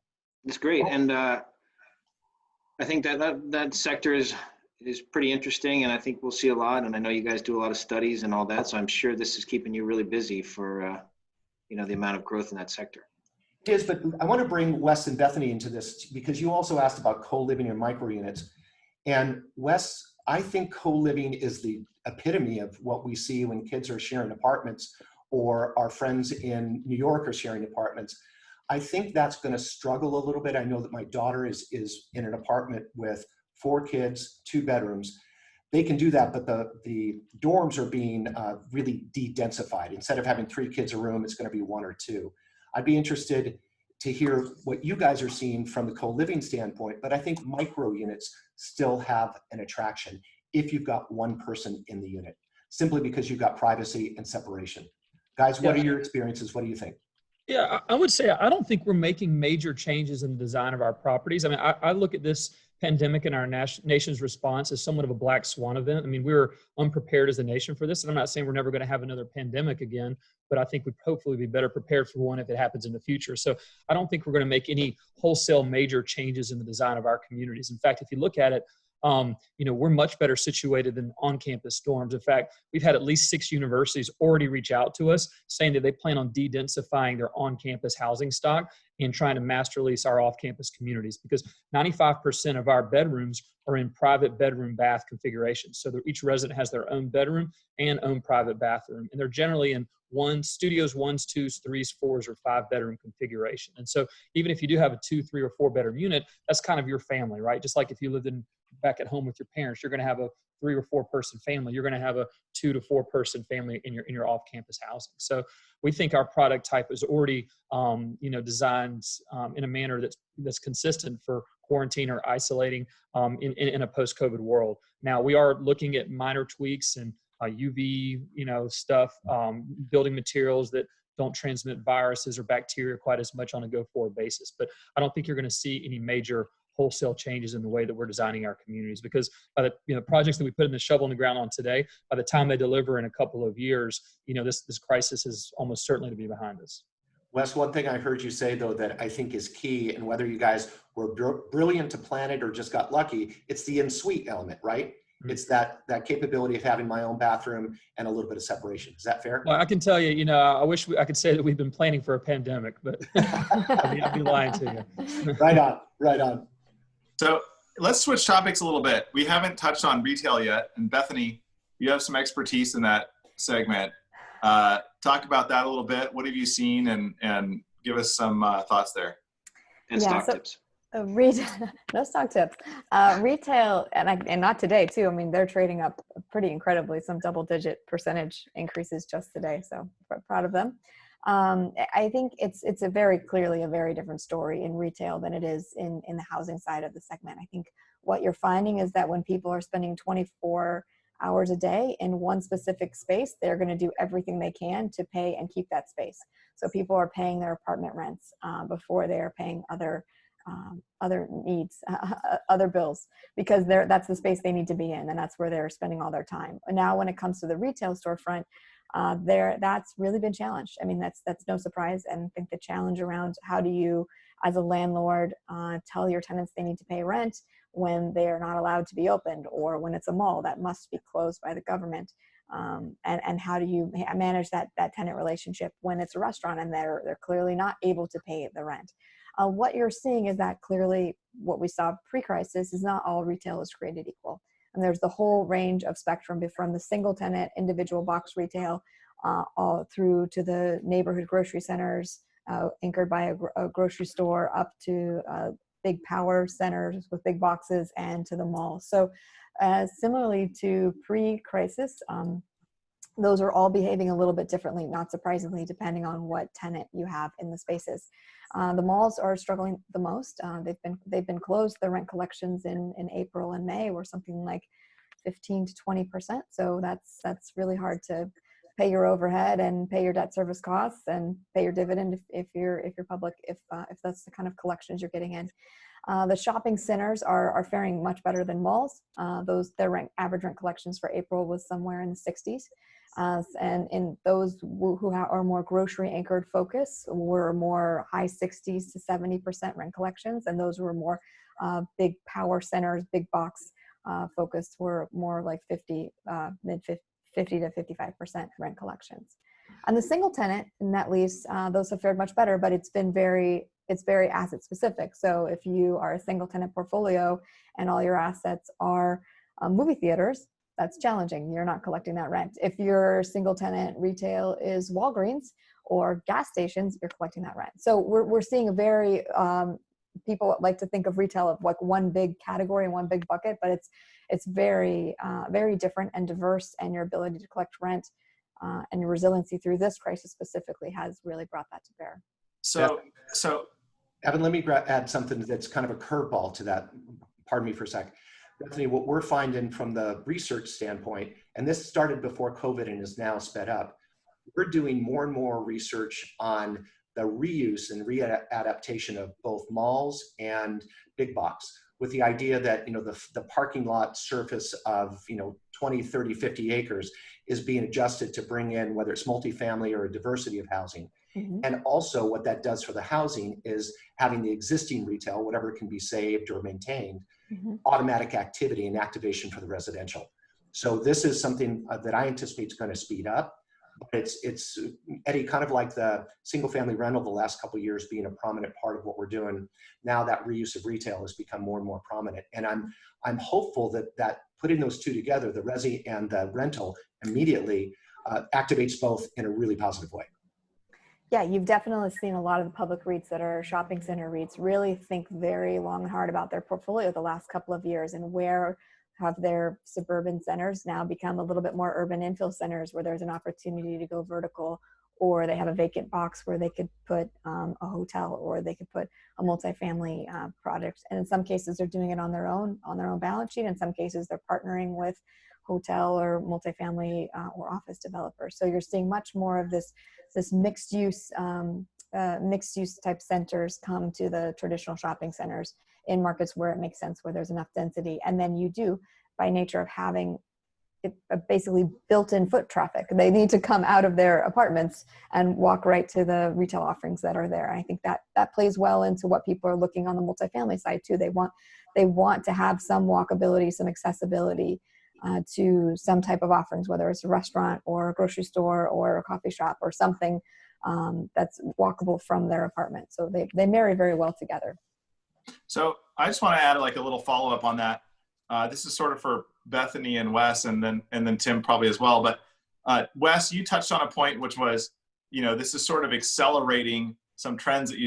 It's great. And I think that sector is pretty interesting, and I think we'll see a lot. And I know you guys do a lot of studies and all that, so I'm sure this is keeping you really busy for the amount of growth in that sector. It is, but I want to bring Wes and Bethany into this because you also asked about co-living and micro units. And Wes, I think co-living is the epitome of what we see when kids are sharing apartments or our friends in New York are sharing apartments. I think that's going to struggle a little bit. I know that my daughter is in an apartment with 4 kids, 2 bedrooms. They can do that, but the dorms are being really de-densified. Instead of having 3 kids a room, it's going to be 1 or 2. I'd be interested to hear what you guys are seeing from the co-living standpoint, but I think micro units still have an attraction if you've got 1 person in the unit, simply because you've got privacy and separation. Guys, what are your experiences? What do you think? Yeah, I would say I don't think we're making major changes in the design of our properties. I mean, I look at this pandemic and our nation's response as somewhat of a black swan event. I mean, we were unprepared as a nation for this. And I'm not saying we're never going to have another pandemic again, but I think we'd hopefully be better prepared for one if it happens in the future. So I don't think we're going to make any wholesale major changes in the design of our communities. In fact, if you look at it, we're much better situated than on-campus dorms. In fact, we've had at least 6 universities already reach out to us saying that they plan on de-densifying their on-campus housing stock and trying to master lease our off-campus communities, because 95% of our bedrooms are in private bedroom bath configurations. So each resident has their own bedroom and own private bathroom, and they're generally in studios, 1s, 2s, 3s, 4s, or 5 bedroom configuration. And so even if you do have a 2, 3, or 4 bedroom unit, that's kind of your family, right? Just like if you lived back at home with your parents, you're going to have a 3 or 4 person family. You're going to have a 2 to 4 person family in your off-campus housing. So we think our product type is already designed in a manner that's consistent for quarantine or isolating in a post-COVID world. Now we are looking at minor tweaks and UV stuff, building materials that don't transmit viruses or bacteria quite as much on a go-forward basis. But I don't think you're going to see any major wholesale changes in the way that we're designing our communities, because by the projects that we put in the shovel in the ground on today, by the time they deliver in a couple of years, this crisis is almost certainly to be behind us. Wes, one thing I heard you say though that I think is key, and whether you guys were brilliant to plan it or just got lucky, it's the en-suite element, right? Mm-hmm. It's that capability of having my own bathroom and a little bit of separation. Is that fair? Well, I can tell you, I wish I could say that we've been planning for a pandemic, but I'd be lying to you. Right on. So let's switch topics a little bit. We haven't touched on retail yet. And Bethany, you have some expertise in that segment. Talk about that a little bit. What have you seen, and give us some thoughts there. And stock tips. No stock tips. Retail, and not today too. I mean, they're trading up pretty incredibly, some double-digit percentage increases just today. So proud of them. I think it's very clearly a very different story in retail than it is in the housing side of the segment. I think what you're finding is that when people are spending 24 hours a day in one specific space, they're going to do everything they can to pay and keep that space. So people are paying their apartment rents before they are paying other needs, other bills, because that's the space they need to be in, and that's where they're spending all their time. And now when it comes to the retail storefront, that's really been challenged. I mean, that's no surprise. And I think the challenge around how do you, as a landlord, tell your tenants they need to pay rent when they are not allowed to be opened, or when it's a mall that must be closed by the government, and how do you manage that tenant relationship when it's a restaurant and they're clearly not able to pay the rent. What you're seeing is that clearly what we saw pre-crisis is not all retail is created equal. And there's the whole range of spectrum from the single tenant, individual box retail, all through to the neighborhood grocery centers anchored by a grocery store, up to big power centers with big boxes, and to the mall. So similarly to pre-crisis, those are all behaving a little bit differently, not surprisingly, depending on what tenant you have in the spaces. The malls are struggling the most. They've been closed. The rent collections in April and May were something like 15 to 20%. So that's really hard to pay your overhead and pay your debt service costs and pay your dividend if you're public, if that's the kind of collections you're getting in. The shopping centers are faring much better than malls. Their average rent collections for April was somewhere in the 60s. And in those who are more grocery anchored focus were more high 60s to 70% rent collections. And those were more big power centers, big box focused were more like 50 to 55% rent collections. And the single tenant net lease, those have fared much better, but it's very asset specific. So if you are a single tenant portfolio and all your assets are movie theaters, that's challenging. You're not collecting that rent. If your single tenant retail is Walgreens or gas stations, you're collecting that rent. So we're seeing a very, people like to think of retail of like one big category, one big bucket, but it's very, very different and diverse, and your ability to collect rent and your resiliency through this crisis specifically has really brought that to bear. So Evan, let me add something that's kind of a curveball to that. Pardon me for a sec. Bethany, what we're finding from the research standpoint, and this started before COVID and is now sped up, we're doing more and more research on the reuse and readaptation of both malls and big box, with the idea that, you know, the parking lot surface of, you know, 20, 30, 50 acres is being adjusted to bring in, whether it's multifamily or a diversity of housing. Mm-hmm. And also what that does for the housing is having the existing retail, whatever can be saved or maintained, mm-hmm. automatic activity and activation for the residential. So this is something that I anticipate is going to speed up. But it's Eddie, kind of like the single family rental the last couple of years being a prominent part of what we're doing. Now that reuse of retail has become more and more prominent. And I'm hopeful that putting those two together, the resi and the rental, immediately activates both in a really positive way. Yeah, you've definitely seen a lot of the public REITs that are shopping center REITs really think very long and hard about their portfolio the last couple of years, and where have their suburban centers now become a little bit more urban infill centers where there's an opportunity to go vertical, or they have a vacant box where they could put a hotel, or they could put a multifamily product. And in some cases they're doing it on their own balance sheet. In some cases they're partnering with hotel or multifamily or office developers. So you're seeing much more of this mixed use type centers come to the traditional shopping centers in markets where it makes sense, where there's enough density. And then you do, by nature of having it, basically built-in foot traffic, they need to come out of their apartments and walk right to the retail offerings that are there. And I think that plays well into what people are looking on the multifamily side too. They want to have some walkability, some accessibility to some type of offerings, whether it's a restaurant or a grocery store or a coffee shop or something that's walkable from their apartment. So they marry very well together. So I just want to add like a little follow-up on that. This is sort of for Bethany and Wes, and then Tim probably as well. But Wes, you touched on a point, which was, you know, this is sort of accelerating some trends that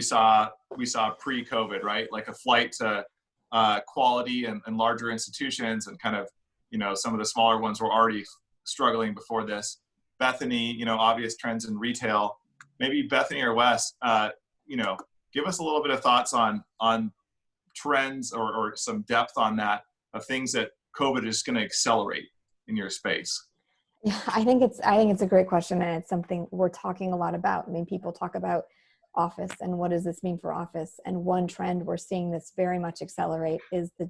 we saw pre-COVID, right? Like a flight to quality and larger institutions, and kind of, you know, some of the smaller ones were already struggling before this. Bethany, you know, obvious trends in retail. Maybe Bethany or Wes, you know, give us a little bit of thoughts on trends or some depth on that, of things that COVID is going to accelerate in your space. Yeah, I think it's a great question, and it's something we're talking a lot about. I mean, people talk about office and what does this mean for office, and one trend we're seeing this very much accelerate is the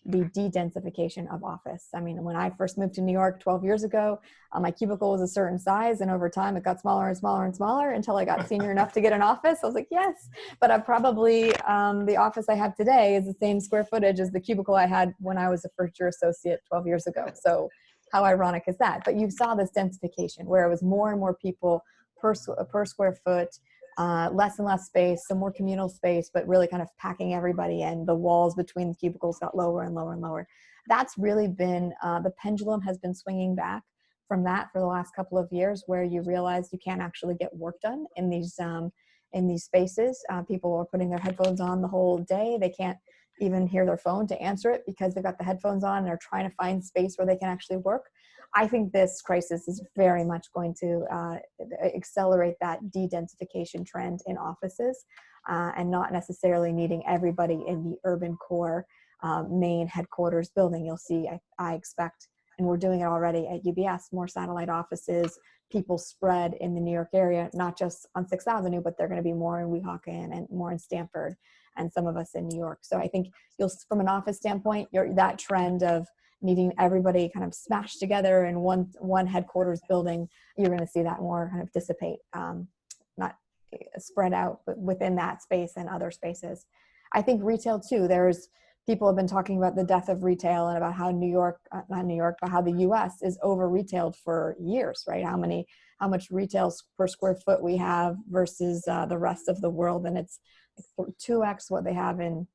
de-densification of office. I mean, when I first moved to New York 12 years ago, my cubicle was a certain size, and over time it got smaller and smaller and smaller until I got senior enough to get an office. I was like, yes, but I probably, the office I have today is the same square footage as the cubicle I had when I was a first year associate 12 years ago. So how ironic is that? But you saw this densification where it was more and more people per square foot, less and less space, some more communal space, but really kind of packing everybody in. The walls between the cubicles got lower and lower and lower. That's really been, the pendulum has been swinging back from that for the last couple of years, where you realize you can't actually get work done in these spaces. People are putting their headphones on the whole day. They can't even hear their phone to answer it because they've got the headphones on and they're trying to find space where they can actually work. I think this crisis is very much going to accelerate that de-densification trend in offices, and not necessarily needing everybody in the urban core main headquarters building. You'll see, I expect, and we're doing it already at UBS, more satellite offices, people spread in the New York area, not just on 6th Avenue, but they're going to be more in Weehawken and more in Stamford, and some of us in New York. So I think from an office standpoint, that trend of needing everybody kind of smashed together in one headquarters building, you're going to see that more kind of dissipate, not spread out within that space and other spaces. I think retail too, people have been talking about the death of retail and about how how the US is over retailed for years, right? How much retail per square foot we have versus the rest of the world. And it's 2x what they have in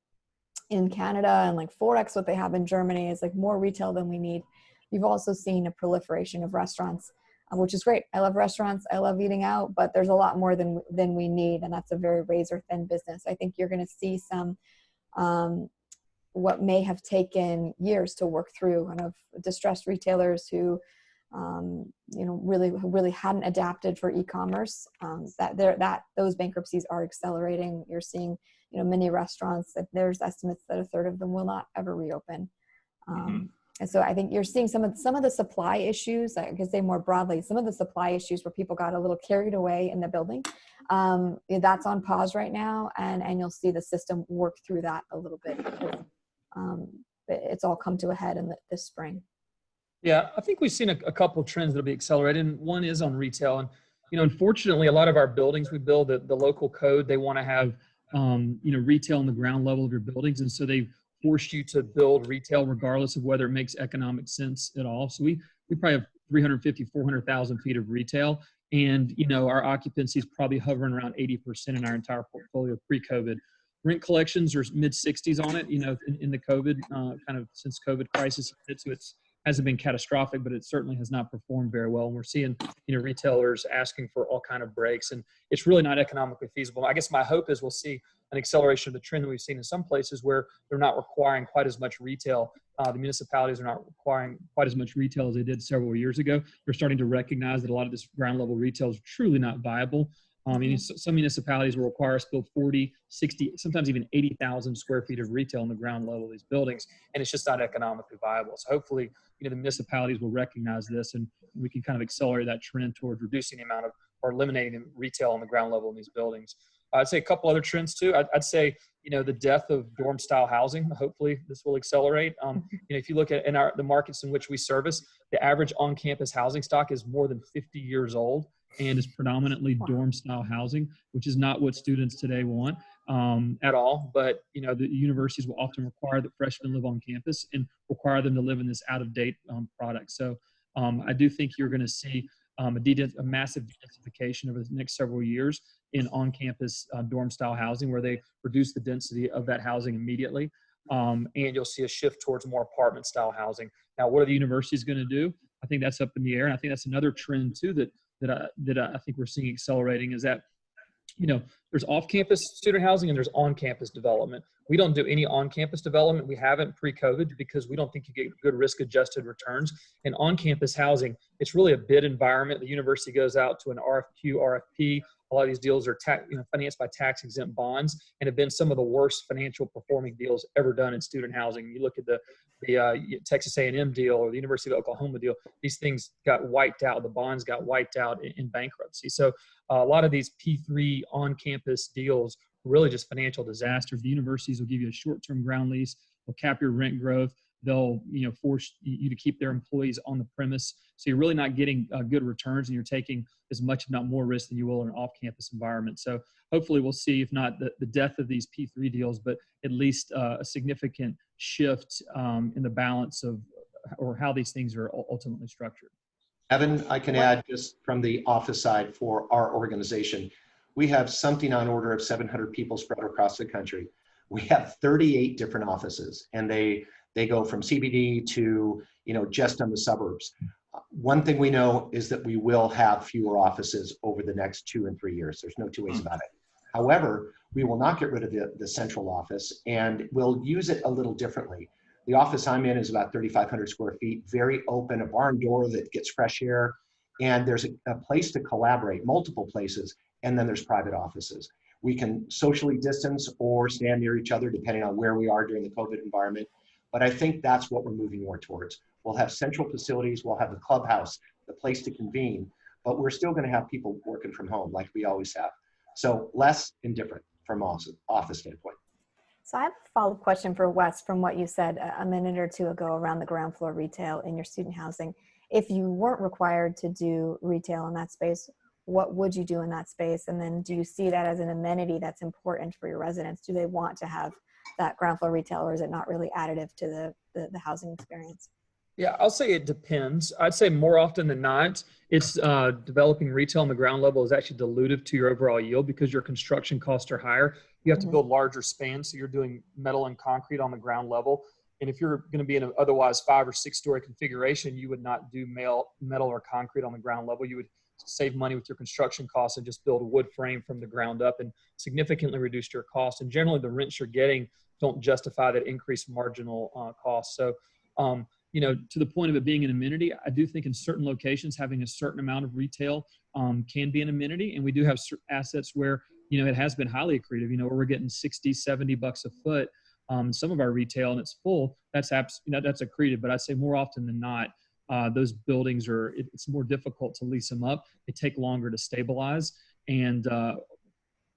Canada, and like 4x what they have in Germany. Is like more retail than we need. You've also seen a proliferation of restaurants, which is great. I love restaurants. I love eating out, but there's a lot more than we need. And that's a very razor thin business. I think you're going to see some, what may have taken years to work through, kind of distressed retailers who, really hadn't adapted for e-commerce. Those bankruptcies are accelerating. You're seeing, many restaurants that there's estimates that a third of them will not ever reopen. And so I think you're seeing some of the supply issues. I can say more broadly, some of the supply issues where people got a little carried away in the building. That's on pause right now, and you'll see the system work through that a little bit. It's all come to a head in this spring. Yeah, I think we've seen a couple trends that'll be accelerated. And one is on retail. And, unfortunately, a lot of our buildings we build, the local code, they want to have, retail on the ground level of your buildings. And so they force you to build retail regardless of whether it makes economic sense at all. So we probably have 350, 400,000 feet of retail. And, our occupancy is probably hovering around 80% in our entire portfolio pre-COVID. Rent collections are mid-60s on it, in the COVID, kind of since COVID crisis hit. So it hasn't been catastrophic, but it certainly has not performed very well. And we're seeing, retailers asking for all kind of breaks, and it's really not economically feasible. I guess my hope is we'll see an acceleration of the trend that we've seen in some places where they're not requiring quite as much retail. The municipalities are not requiring quite as much retail as they did several years ago. They're starting to recognize that a lot of this ground level retail is truly not viable. Some municipalities will require us to build 40, 60, sometimes even 80,000 square feet of retail on the ground level of these buildings, and it's just not economically viable. So hopefully, the municipalities will recognize this, and we can kind of accelerate that trend towards reducing the amount of or eliminating retail on the ground level in these buildings. I'd say a couple other trends too. I'd say, the death of dorm style housing. Hopefully this will accelerate. If you look at the markets in which we service, the average on-campus housing stock is more than 50 years old and is predominantly dorm style housing, which is not what students today want at all. But, the universities will often require that freshmen live on campus and require them to live in this out-of-date product. So I do think you're going to see a massive densification over the next several years in on-campus dorm-style housing, where they reduce the density of that housing immediately. And you'll see a shift towards more apartment-style housing. Now, what are the universities going to do? I think that's up in the air. And I think that's another trend, too, that I think we're seeing accelerating, is that, there's off-campus student housing and there's on-campus development. We don't do any on-campus development. We haven't pre-COVID because we don't think you get good risk-adjusted returns. And on-campus housing, it's really a bid environment. The university goes out to an RFQ, RFP. A lot of these deals are financed by tax-exempt bonds and have been some of the worst financial performing deals ever done in student housing. You look at the Texas A&M deal or the University of Oklahoma deal, these things got wiped out. The bonds got wiped out in bankruptcy. So a lot of these P3 on-campus deals are really just financial disasters. The universities will give you a short-term ground lease. They'll cap your rent growth. They'll force you to keep their employees on the premise. So you're really not getting good returns, and you're taking as much, if not more, risk than you will in an off-campus environment. So hopefully we'll see, if not the death of these P3 deals, but at least a significant shift in the balance of or how these things are ultimately structured. Evan, I can add just from the office side for our organization, we have something on order of 700 people spread across the country. We have 38 different offices, and they go from CBD to, just on the suburbs. One thing we know is that we will have fewer offices over the next 2 and 3 years. There's no two ways about it. However, we will not get rid of the central office, and we'll use it a little differently. The office I'm in is about 3,500 square feet, very open, a barn door that gets fresh air, and there's a place to collaborate, multiple places, and then there's private offices. We can socially distance or stand near each other depending on where we are during the COVID environment. But I think that's what we're moving more towards. We'll have central facilities, we'll have the clubhouse, the place to convene, but we're still going to have people working from home like we always have. So less and different from office standpoint. So I have a follow-up question for Wes from what you said a minute or two ago around the ground floor retail in your student housing. If you weren't required to do retail in that space, what would you do in that space? And then do you see that as an amenity that's important for your residents? Do they want to have that ground floor retail, or is it not really additive to the housing experience? Yeah, I'll say it depends. I'd say more often than not, it's developing retail on the ground level is actually dilutive to your overall yield because your construction costs are higher. You have to build larger spans, so you're doing metal and concrete on the ground level. And if you're going to be in an otherwise 5 or 6 story configuration, you would not do metal or concrete on the ground level. You would save money with your construction costs and just build a wood frame from the ground up and significantly reduce your cost. And generally, the rents you're getting don't justify that increased marginal cost. So, you know, to the point of it being an amenity, I do think in certain locations, having a certain amount of retail can be an amenity. And we do have assets where, you know, it has been highly accretive, you know, where we're getting 60, 70 bucks a foot. Some of our retail and it's full, that's that's accretive. But I'd say more often than not, those buildings it's more difficult to lease them up. They take longer to stabilize. And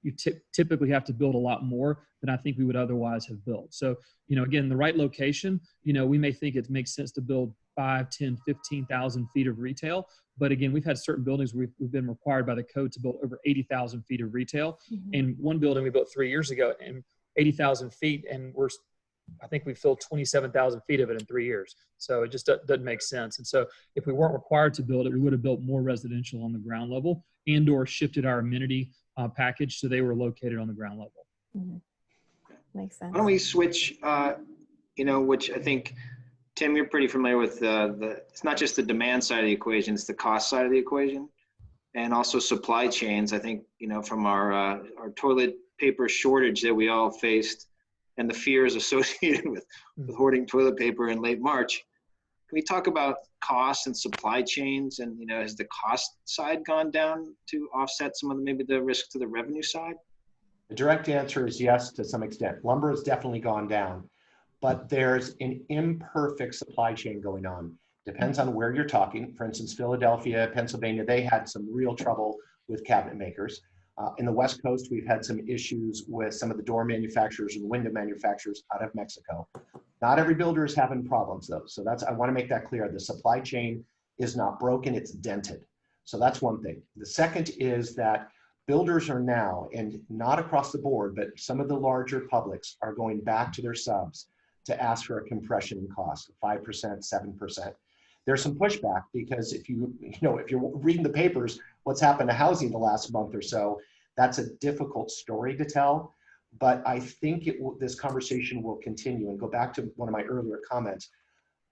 you typically have to build a lot more than I think we would otherwise have built. So, you know, again, the right location, you know, we may think it makes sense to build 5, 10, 15,000 feet of retail. But again, we've had certain buildings where we've been required by the code to build over 80,000 feet of retail. And one building we built 3 years ago and 80,000 feet, and I think we filled 27,000 feet of it in 3 years. So it just doesn't make sense. And so if we weren't required to build it, we would have built more residential on the ground level and or shifted our amenity package so they were located on the ground level. Makes sense. Why don't we switch, you know, which I think, Tim, you're pretty familiar with it's not just the demand side of the equation, it's the cost side of the equation, and also supply chains. I think, you know, from our toilet paper shortage that we all faced and the fears associated with hoarding toilet paper in late March. Can we talk about costs and supply chains, and, you know, has the cost side gone down to offset some of maybe the risk to the revenue side? The direct answer is yes, to some extent. Lumber has definitely gone down, but there's an imperfect supply chain going on. Depends on where you're talking. For instance, Philadelphia, Pennsylvania, they had some real trouble with cabinet makers. In the West Coast, we've had some issues with some of the door manufacturers and window manufacturers out of Mexico. Not every builder is having problems though. So I want to make that clear. The supply chain is not broken, it's dented. So that's one thing. The second is that builders are now, and not across the board, but some of the larger publics are going back to their subs to ask for a compression in cost, 5%, 7%. There's some pushback because if you're reading the papers, what's happened to housing the last month or so, that's a difficult story to tell. But I think this conversation will continue, and go back to one of my earlier comments.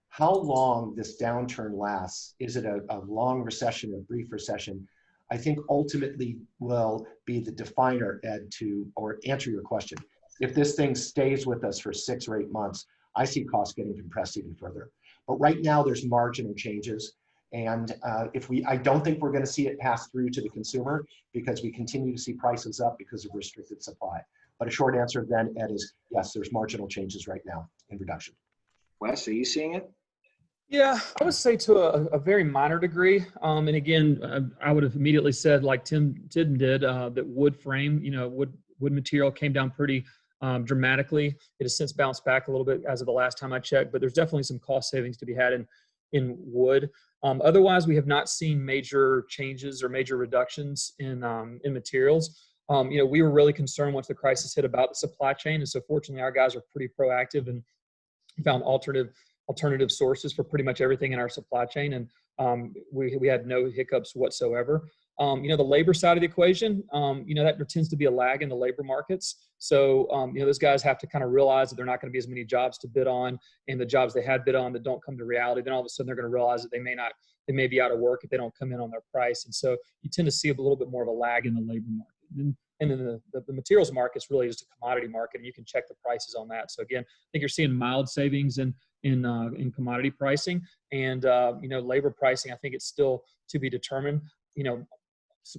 How long this downturn lasts, is it a long recession, a brief recession? I think ultimately will be the definer, Ed, or answer your question. If this thing stays with us for 6 or 8 months, I see costs getting compressed even further. But right now there's marginal changes. And I don't think we're going to see it pass through to the consumer because we continue to see prices up because of restricted supply. But a short answer then, Ed, is yes, there's marginal changes right now in reduction. Wes, are you seeing it? Yeah, I would say to a very minor degree. And again, I would have immediately said, like Tim did, that wood frame, you know, wood material came down pretty dramatically. It has since bounced back a little bit as of the last time I checked, but there's definitely some cost savings to be had in wood. Otherwise, we have not seen major changes or major reductions in materials. You know, we were really concerned once the crisis hit about the supply chain, and so fortunately, our guys are pretty proactive and found alternative sources for pretty much everything in our supply chain, and we had no hiccups whatsoever. You know, the labor side of the equation, you know, that there tends to be a lag in the labor markets. So, you know, those guys have to kind of realize that there are not going to be as many jobs to bid on, and the jobs they had bid on that don't come to reality, then all of a sudden they're going to realize that they may be out of work if they don't come in on their price. And so you tend to see a little bit more of a lag in the labor market. And then the materials market is really just a commodity market, and you can check the prices on that. So again, I think you're seeing mild savings in commodity pricing, and labor pricing. I think it's still to be determined.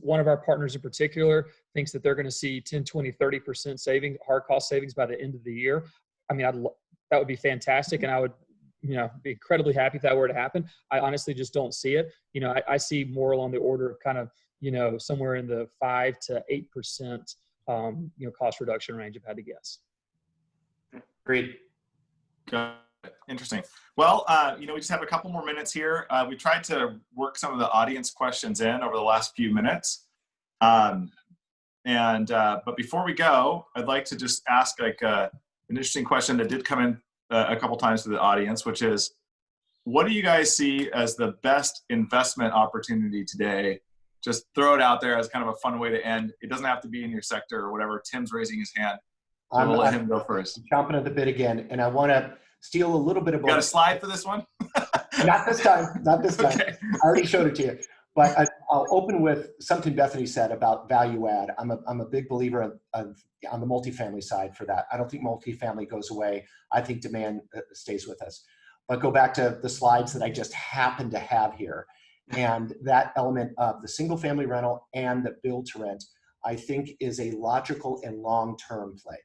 One of our partners in particular thinks that they're going to see 10, 20, 30% saving, hard cost savings by the end of the year. I mean, that would be fantastic. And I would, be incredibly happy if that were to happen. I honestly just don't see it. I see more along the order of kind of, somewhere in the 5 to 8%, cost reduction range, if I had to guess. Agreed. Got it. Interesting. Well, we just have a couple more minutes here. We tried to work some of the audience questions in over the last few minutes. But before we go, I'd like to just ask an interesting question that did come in a couple times to the audience, which is, what do you guys see as the best investment opportunity today? Just throw it out there as kind of a fun way to end. It doesn't have to be in your sector or whatever. Tim's raising his hand. So we'll let him go first. I'm chomping at the bit again, and I want to steal a little bit of. You got a slide for this one? Not this time. Not this time. Okay. I already showed it to you. But I'll open with something Bethany said about value add. I'm a big believer on the multifamily side for that. I don't think multifamily goes away. I think demand stays with us. But go back to the slides that I just happen to have here. And that element of the single family rental and the build to rent, I think, is a logical and long-term play.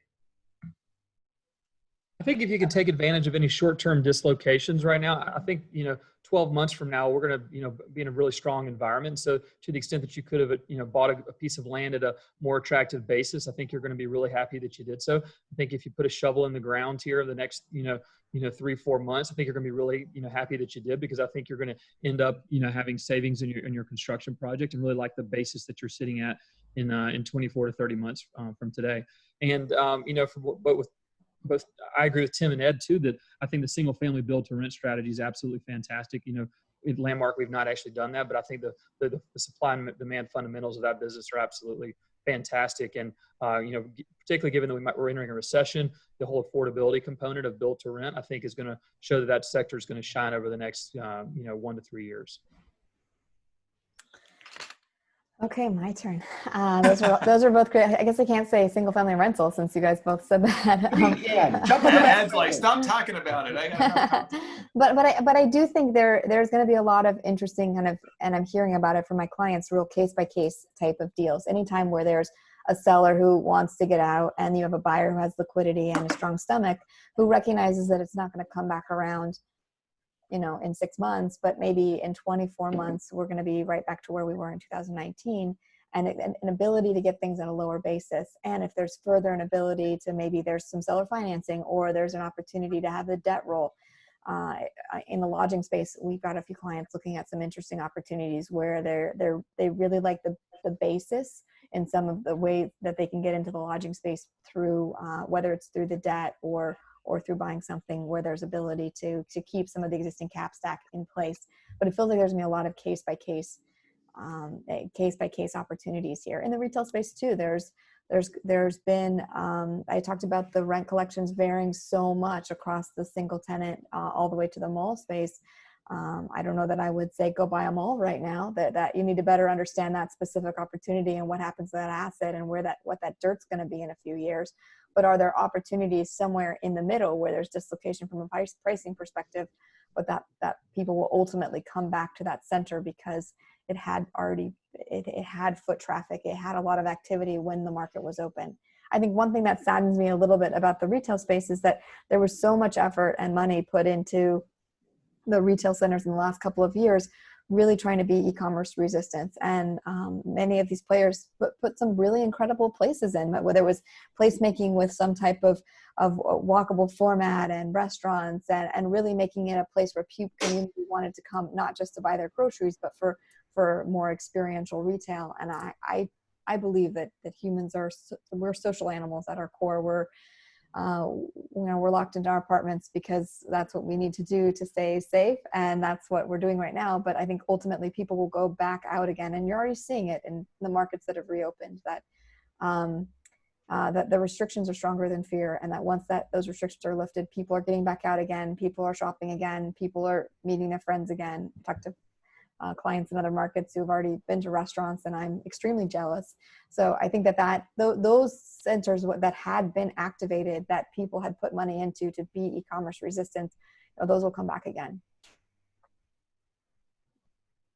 I think if you can take advantage of any short-term dislocations right now, I think, 12 months from now, we're going to, be in a really strong environment. So to the extent that you could have, bought a piece of land at a more attractive basis, I think you're going to be really happy that you did so. I think if you put a shovel in the ground here the next, 3-4 months, I think you're going to be really, happy that you did, because I think you're going to end up, having savings in your construction project, and really like the basis that you're sitting at in 24 to 30 months from today. And, but I agree with Tim and Ed too, that I think the single family build to rent strategy is absolutely fantastic. In Landmark, we've not actually done that, but I think the supply and demand fundamentals of that business are absolutely fantastic. And, particularly given that we're entering a recession, the whole affordability component of build to rent, I think, is going to show that sector is going to shine over the next, 1 to 3 years. Okay, my turn. Those are both great. I guess I can't say single family rental since you guys both said that. Ed's like, stop talking about it. But I do think there's going to be a lot of interesting and I'm hearing about it from my clients, real case by case type of deals. Anytime where there's a seller who wants to get out and you have a buyer who has liquidity and a strong stomach, who recognizes that it's not going to come back around, in 6 months, but maybe in 24 months, we're going to be right back to where we were in 2019, and an ability to get things on a lower basis. And if there's further an ability to, maybe there's some seller financing, or there's an opportunity to have the debt roll. In the lodging space, we've got a few clients looking at some interesting opportunities where they really like the basis in some of the ways that they can get into the lodging space through, whether it's through the debt or through buying something where there's ability to keep some of the existing cap stack in place. But it feels like there's going to be a lot of case by case opportunities here. In the retail space too, there's been, I talked about the rent collections varying so much across the single tenant all the way to the mall space. I don't know that I would say go buy a mall right now, that you need to better understand that specific opportunity and what happens to that asset and what that dirt's going to be in a few years. But are there opportunities somewhere in the middle where there's dislocation from a pricing perspective, but that people will ultimately come back to that center because it had foot traffic, it had a lot of activity when the market was open. I think one thing that saddens me a little bit about the retail space is that there was so much effort and money put into the retail centers in the last couple of years, really trying to be e-commerce resistant. And many of these players put some really incredible places in, whether it was placemaking with some type of walkable format and restaurants, and really making it a place where community wanted to come, not just to buy their groceries, but for more experiential retail. And I believe that humans we're social animals at our core. We're locked into our apartments because that's what we need to do to stay safe, and that's what we're doing right now. But I think ultimately people will go back out again, and you're already seeing it in the markets that have reopened, that the restrictions are stronger than fear, and that once those restrictions are lifted, people are getting back out again, people are shopping again, people are meeting their friends again. I talked to clients in other markets who've already been to restaurants, and I'm extremely jealous. So I think that those centers that had been activated, that people had put money into to be e-commerce resistant, those will come back again.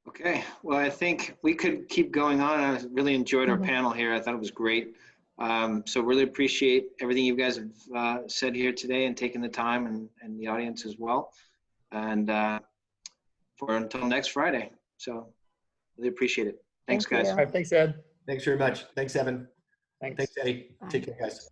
Okay, well, I think we could keep going on. I really enjoyed our panel here. I thought it was great. So really appreciate everything you guys have said here today and taking the time, and the audience as well. And until next Friday. So really appreciate it. Thanks, guys. All right, thanks, Ed. Thanks very much. Thanks, Evan. Thanks. Thanks, Eddie. Bye. Take care, guys.